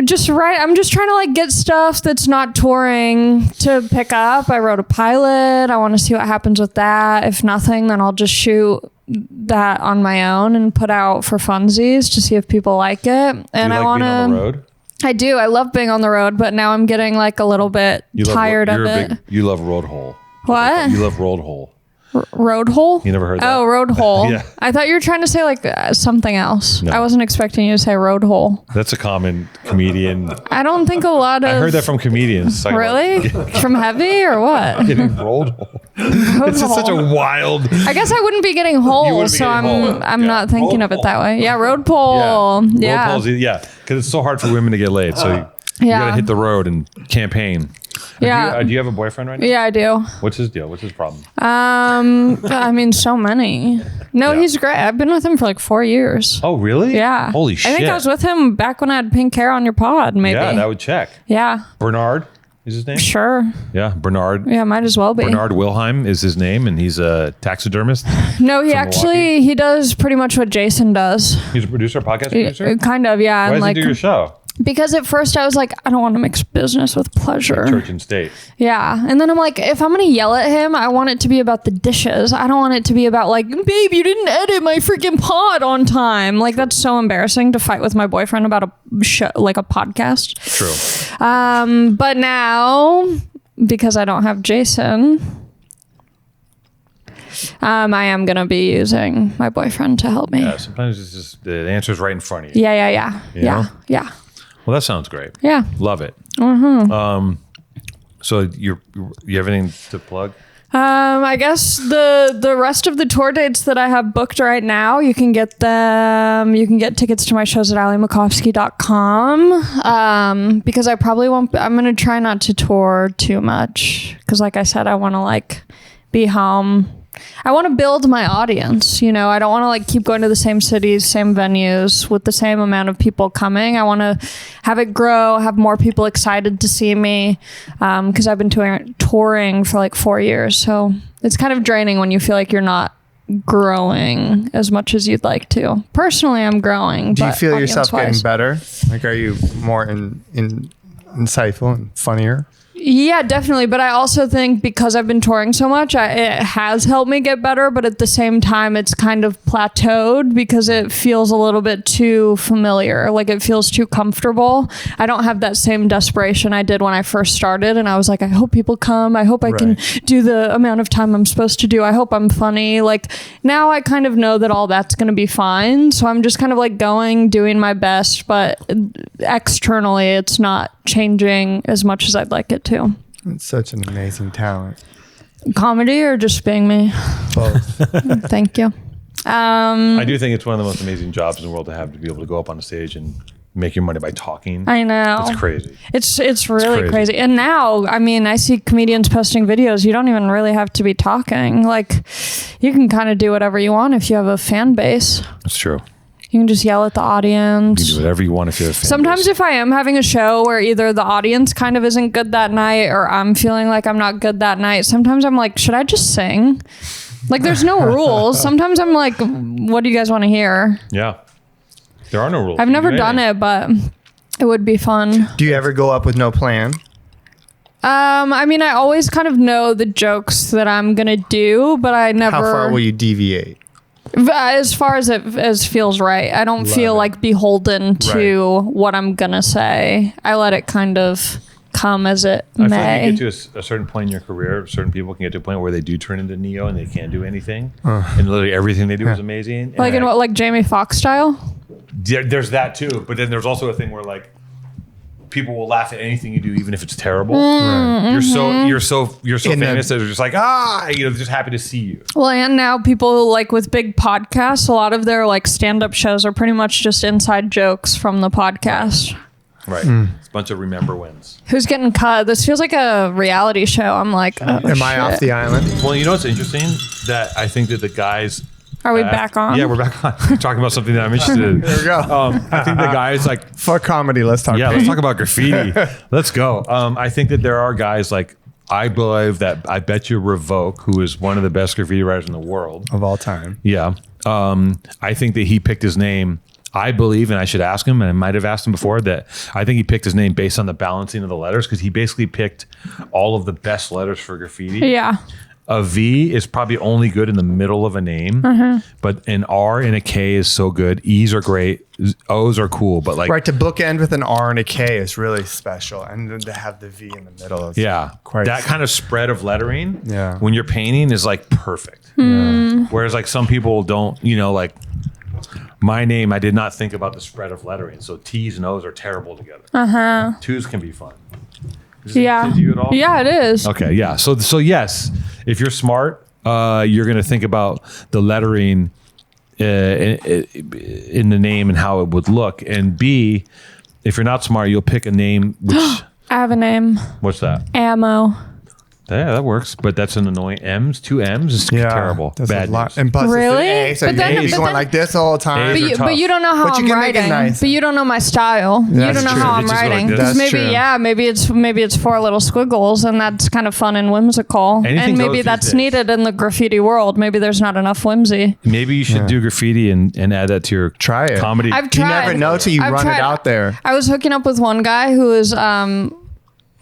Speaker 10: just I'm just trying to like get stuff that's not touring to pick up. I wrote a pilot. I want to see what happens with that. If nothing, then I'll just shoot that on my own and put out for funsies to see if people like it. And I want to. On the road? I do. I love being on the road, but now I'm getting like a little bit tired of it.
Speaker 1: You love road hole.
Speaker 10: What?
Speaker 1: You love road hole.
Speaker 10: Road hole?
Speaker 1: You never heard that?
Speaker 10: Oh, road hole.
Speaker 1: Yeah.
Speaker 10: I thought you were trying to say like something else.
Speaker 1: No.
Speaker 10: I wasn't expecting you to say road hole.
Speaker 1: That's a common comedian.
Speaker 10: I don't think a lot of...
Speaker 1: I heard that from comedians.
Speaker 10: Really? From Heavvy or what?
Speaker 1: Getting road hole. It's just such a wild...
Speaker 10: I guess I wouldn't be getting hole, so I'm not thinking of it that way. Yeah, road pole. Yeah.
Speaker 1: Road poles, because it's so hard for women to get laid. So you got to hit the road and campaign.
Speaker 10: Yeah.
Speaker 1: Do you have a boyfriend right now?
Speaker 10: Yeah, I do.
Speaker 1: What's his deal? What's his problem?
Speaker 10: I mean, so many. No, he's great. I've been with him for like 4 years.
Speaker 1: Oh, really?
Speaker 10: Yeah.
Speaker 1: Holy shit.
Speaker 10: I think I was with him back when I had pink hair on your pod, maybe.
Speaker 1: Yeah, that would check.
Speaker 10: Yeah.
Speaker 1: Bernard is his name?
Speaker 10: Sure.
Speaker 1: Yeah, Bernard.
Speaker 10: Yeah, might as well be.
Speaker 1: Bernard Wilhelm is his name, and he's a taxidermist.
Speaker 10: No, he does pretty much what Jason does.
Speaker 1: He's a producer, podcast producer?
Speaker 10: Kind of, yeah.
Speaker 1: Why does he do your show?
Speaker 10: Because at first I was like, I don't want to mix business with pleasure.
Speaker 1: Like church and state.
Speaker 10: Yeah. And then I'm like, if I'm going to yell at him, I want it to be about the dishes. I don't want it to be about like, babe, you didn't edit my freaking pod on time. Like, that's so embarrassing to fight with my boyfriend about a show, like a podcast.
Speaker 1: True.
Speaker 10: But now, because I don't have Jason, I am going to be using my boyfriend to help me.
Speaker 1: Yeah, sometimes it's just the answer's right in front of you.
Speaker 10: Yeah. Yeah.
Speaker 1: Well, that sounds great.
Speaker 10: Yeah.
Speaker 1: Love it. So you have anything to plug?
Speaker 10: I guess the rest of the tour dates that I have booked right now, you can get them. You can get tickets to my shows at alimacofsky.com. Because I probably won't. I'm gonna try not to tour too much. Because like I said, I want to like be home. I want to build my audience, I don't want to like keep going to the same cities, same venues with the same amount of people coming. I want to have it grow, have more people excited to see me, because I've been touring for like 4 years. So it's kind of draining when you feel like you're not growing as much as you'd like to. Personally, I'm growing.
Speaker 9: Do you feel yourself getting better? Like, are you more insightful and funnier?
Speaker 10: Yeah, definitely. But I also think because I've been touring so much, it has helped me get better. But at the same time, it's kind of plateaued because it feels a little bit too familiar. Like it feels too comfortable. I don't have that same desperation I did when I first started. And I was like, I hope people come. I hope I can do the amount of time I'm supposed to do. I hope I'm funny. Like now I kind of know that all that's going to be fine. So I'm just kind of like doing my best. But externally, it's not changing as much as I'd like it to.
Speaker 9: It's such an amazing talent.
Speaker 10: Comedy or just being me?
Speaker 9: Both.
Speaker 10: Thank you.
Speaker 1: I do think it's one of the most amazing jobs in the world to have, to be able to go up on a stage and make your money by talking.
Speaker 10: I know.
Speaker 1: It's crazy.
Speaker 10: It's really crazy. And now, I mean, I see comedians posting videos. You don't even really have to be talking. Like, you can kind of do whatever you want if you have a fan base.
Speaker 1: That's true.
Speaker 10: You can just yell at the audience.
Speaker 1: You can do whatever you want if you have a fan
Speaker 10: Sometimes
Speaker 1: base.
Speaker 10: if I am having a show where either the audience kind of isn't good that night or I'm feeling like I'm not good that night, sometimes I'm like, should I just sing? Like, there's no rules. Sometimes I'm like, what do you guys want to hear?
Speaker 1: Yeah. There are no rules.
Speaker 10: I've never done it, but it would be fun.
Speaker 9: Do you ever go up with no plan?
Speaker 10: I mean, I always kind of know the jokes that I'm going to do, but I never...
Speaker 9: How far will you deviate?
Speaker 10: As far as it feels right. I don't feel like beholden to what I'm going to say. I let it kind of come as it
Speaker 1: I
Speaker 10: may.
Speaker 1: feel like you get to a certain point in your career, certain people can get to a point where they do turn into Neo and they can't do anything. And literally everything they do is amazing.
Speaker 10: Like in what, like Jamie Foxx style?
Speaker 1: There's that too. But then there's also a thing where like people will laugh at anything you do, even if it's terrible. You're so famous that they're just like, they're just happy to see you.
Speaker 10: Well, and now people like with big podcasts, a lot of their like stand-up shows are pretty much just inside jokes from the podcast.
Speaker 1: Right. It's a bunch of remember wins.
Speaker 10: Who's getting cut? This feels like a reality show. I'm like,
Speaker 9: am I off the island?
Speaker 1: Well, you know what's interesting? That I think that the guys...
Speaker 10: Are we back on?
Speaker 1: Yeah, we're back on. We're talking about something that I'm interested in.
Speaker 9: There we go.
Speaker 1: I think the guys like...
Speaker 9: Fuck comedy, let's talk
Speaker 1: Yeah, let's talk about graffiti. Let's go. I think that there are guys like... I believe that I bet you Revoke, who is one of the best graffiti writers in the world.
Speaker 9: Of all time.
Speaker 1: Yeah. I think that he picked his name... I believe, and I should ask him, and I might have asked him before, that I think he picked his name based on the balancing of the letters, because he basically picked all of the best letters for graffiti.
Speaker 10: Yeah.
Speaker 1: A V is probably only good in the middle of a name, but an R and a K is so good. E's are great. O's are cool, but like...
Speaker 9: Right, to bookend with an R and a K is really special, and then to have the V in the middle is
Speaker 1: that kind of spread of lettering when you're painting is like perfect. Whereas like some people don't, like... My name, I did not think about the spread of lettering. So T's and O's are terrible together. Twos can be fun. Is it to you at all?
Speaker 10: Yeah, it is.
Speaker 1: Okay, yeah. So yes, if you're smart, you're going to think about the lettering in the name and how it would look. And B, if you're not smart, you'll pick a name which...
Speaker 10: I have a name.
Speaker 1: What's that?
Speaker 10: Ammo.
Speaker 1: Yeah, that works, but that's an annoying M's. 2 M's is terrible. Bad news.
Speaker 9: And plus
Speaker 10: Really?
Speaker 9: A, so
Speaker 10: But then-
Speaker 9: you're
Speaker 10: but
Speaker 9: going
Speaker 10: then-
Speaker 9: like this all the time.
Speaker 10: But you don't know how
Speaker 9: But you
Speaker 10: I'm
Speaker 9: can make it
Speaker 10: writing.
Speaker 9: nice.
Speaker 10: But you don't know my style. You
Speaker 9: That's
Speaker 10: don't know
Speaker 9: true.
Speaker 10: how
Speaker 1: You
Speaker 10: I'm
Speaker 1: just go like
Speaker 10: writing.
Speaker 1: this.
Speaker 10: Because
Speaker 9: That's true.
Speaker 10: maybe it's 4 little squiggles, and that's kind of fun and whimsical.
Speaker 1: Anything
Speaker 10: and
Speaker 1: goes
Speaker 10: maybe
Speaker 1: these
Speaker 10: that's
Speaker 1: days.
Speaker 10: needed in the graffiti world. Maybe there's not enough whimsy.
Speaker 1: Maybe you should do graffiti and add that to your
Speaker 9: Try it.
Speaker 1: comedy.
Speaker 10: I've
Speaker 9: You
Speaker 10: tried.
Speaker 9: never know till you
Speaker 10: I've
Speaker 9: run
Speaker 10: tried.
Speaker 9: it out there.
Speaker 10: I was hooking up with one guy who was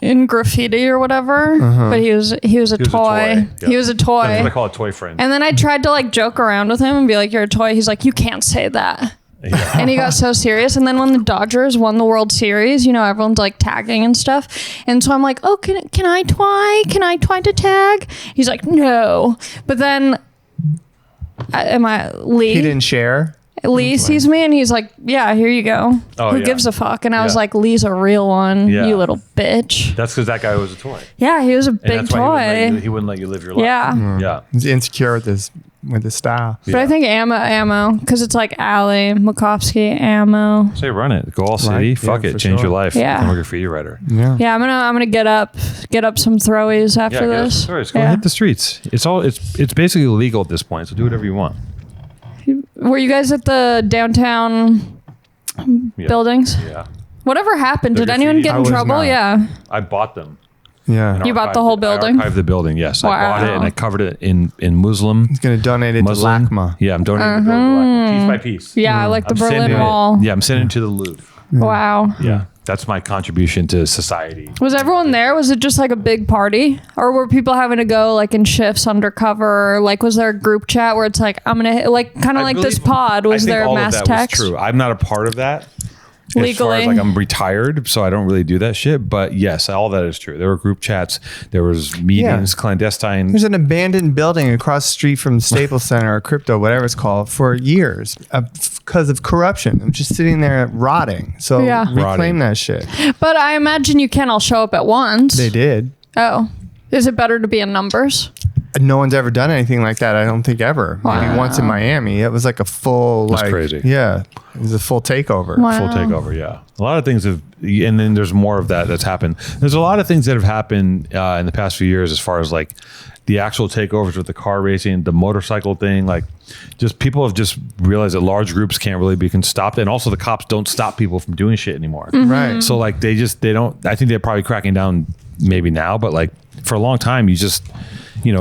Speaker 10: in graffiti or whatever, but he was a toy.
Speaker 1: He was a toy.
Speaker 10: He was a toy.
Speaker 1: That's what I call a toy friend.
Speaker 10: And then I tried to like joke around with him and be like, "You're a toy." He's like, "You can't say that."
Speaker 1: Yeah.
Speaker 10: And he got so serious. And then when the Dodgers won the World Series, everyone's like tagging and stuff. And so I'm like, "Oh, can I try? Can I try to tag?" He's like, "No." But then, Lee?
Speaker 9: He didn't share.
Speaker 10: Lee sees me and he's like, "Yeah, here you go."
Speaker 1: Oh,
Speaker 10: Who
Speaker 1: yeah.
Speaker 10: gives a fuck? And I was
Speaker 1: Yeah.
Speaker 10: like, "Lee's a real one,
Speaker 1: Yeah.
Speaker 10: you little bitch."
Speaker 1: That's because that guy was a toy.
Speaker 10: Yeah, he was a
Speaker 1: And
Speaker 10: big
Speaker 1: that's why
Speaker 10: toy.
Speaker 1: he wouldn't let you live your life.
Speaker 10: Yeah.
Speaker 1: Yeah.
Speaker 9: He's insecure with his style.
Speaker 10: But I think ammo, because it's like Ali Macofsky, ammo.
Speaker 1: Say run it. Go all city.
Speaker 9: Right.
Speaker 1: Fuck
Speaker 9: Yeah,
Speaker 1: it.
Speaker 9: for
Speaker 1: Change
Speaker 9: sure.
Speaker 1: your life.
Speaker 10: Yeah.
Speaker 1: Become a graffiti writer.
Speaker 9: Yeah.
Speaker 10: Yeah, I'm gonna get up some throwies after
Speaker 1: Yeah,
Speaker 10: this.
Speaker 1: Go
Speaker 10: Yeah.
Speaker 1: hit the streets. It's basically illegal at this point, so do whatever you want.
Speaker 10: Were you guys at the downtown
Speaker 1: Yeah.
Speaker 10: buildings?
Speaker 1: Yeah.
Speaker 10: Whatever happened?
Speaker 1: The
Speaker 10: Did anyone
Speaker 1: graffiti?
Speaker 10: get
Speaker 9: I
Speaker 10: in
Speaker 9: was
Speaker 10: trouble?
Speaker 9: not.
Speaker 10: Yeah.
Speaker 1: I bought them.
Speaker 9: Yeah.
Speaker 1: and
Speaker 10: You bought the
Speaker 1: archived
Speaker 10: whole
Speaker 1: it.
Speaker 10: building?
Speaker 1: I archived the building, yes. I bought it
Speaker 10: Wow.
Speaker 1: and I covered it in Muslim.
Speaker 9: He's going to donate it
Speaker 1: Muslim.
Speaker 9: to LACMA.
Speaker 1: Yeah, I'm donating the building to LACMA, piece by piece.
Speaker 10: Yeah, I like the
Speaker 1: I'm
Speaker 10: Berlin
Speaker 1: sending
Speaker 10: Wall.
Speaker 1: it. Yeah, I'm sending it to the Louvre.
Speaker 10: Wow.
Speaker 1: Yeah. That's my contribution to society.
Speaker 10: Was everyone there? Was it just like a big party? Or were people having to go like in shifts undercover? Like was there a group chat where it's like, I'm going to like kind of
Speaker 1: I
Speaker 10: like this
Speaker 1: believe-
Speaker 10: pod? Was
Speaker 1: I think
Speaker 10: there
Speaker 1: all
Speaker 10: mass
Speaker 1: of that
Speaker 10: text?
Speaker 1: was true. I'm not a part of that. As far
Speaker 10: Legally.
Speaker 1: as like I'm retired, so I don't really do that shit. But yes, all that is true. There were group chats. There was meetings, clandestine.
Speaker 9: There's an abandoned building across the street from Staples Center or Crypto, whatever it's called, for years because of corruption. I'm just sitting there rotting. So
Speaker 10: Yeah.
Speaker 9: reclaim
Speaker 1: Rotting.
Speaker 9: that shit.
Speaker 10: But I imagine you can't all show up at once.
Speaker 9: They did.
Speaker 10: Oh. Is it better to be in numbers?
Speaker 9: no one's ever done anything like that. I don't think ever. Maybe once in Miami. It was like a full,
Speaker 1: That's crazy.
Speaker 9: Yeah. It was a full takeover.
Speaker 10: Wow.
Speaker 1: Full takeover, yeah. A lot of things have, and then there's more of that's happened. There's a lot of things that have happened in the past few years as far as like the actual takeovers with the car racing, the motorcycle thing. Like, just people have just realized that large groups can't really be stopped, and also the cops don't stop people from doing shit anymore.
Speaker 9: Right.
Speaker 1: So like they don't. I think they're probably cracking down maybe now, but like for a long time, you just,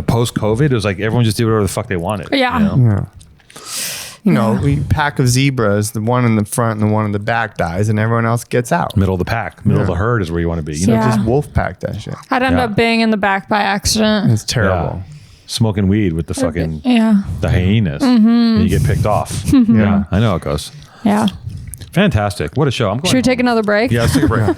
Speaker 1: post COVID, it was like everyone just did whatever the fuck they wanted.
Speaker 10: Yeah.
Speaker 9: We pack of zebras, the one in the front and the one in the back dies, and everyone else gets out.
Speaker 1: Middle of the pack, middle of the herd is where you want to be.
Speaker 9: Just wolf pack that shit.
Speaker 10: I'd end up being in the back by accident.
Speaker 9: It's terrible.
Speaker 1: Yeah. Smoking weed with the fucking the hyenas,
Speaker 10: Mm-hmm.
Speaker 1: and you get picked off. Yeah, I know how it goes.
Speaker 10: Yeah.
Speaker 1: Fantastic! What a show! I'm going.
Speaker 10: Should we take another break?
Speaker 1: Yeah, let's take a break.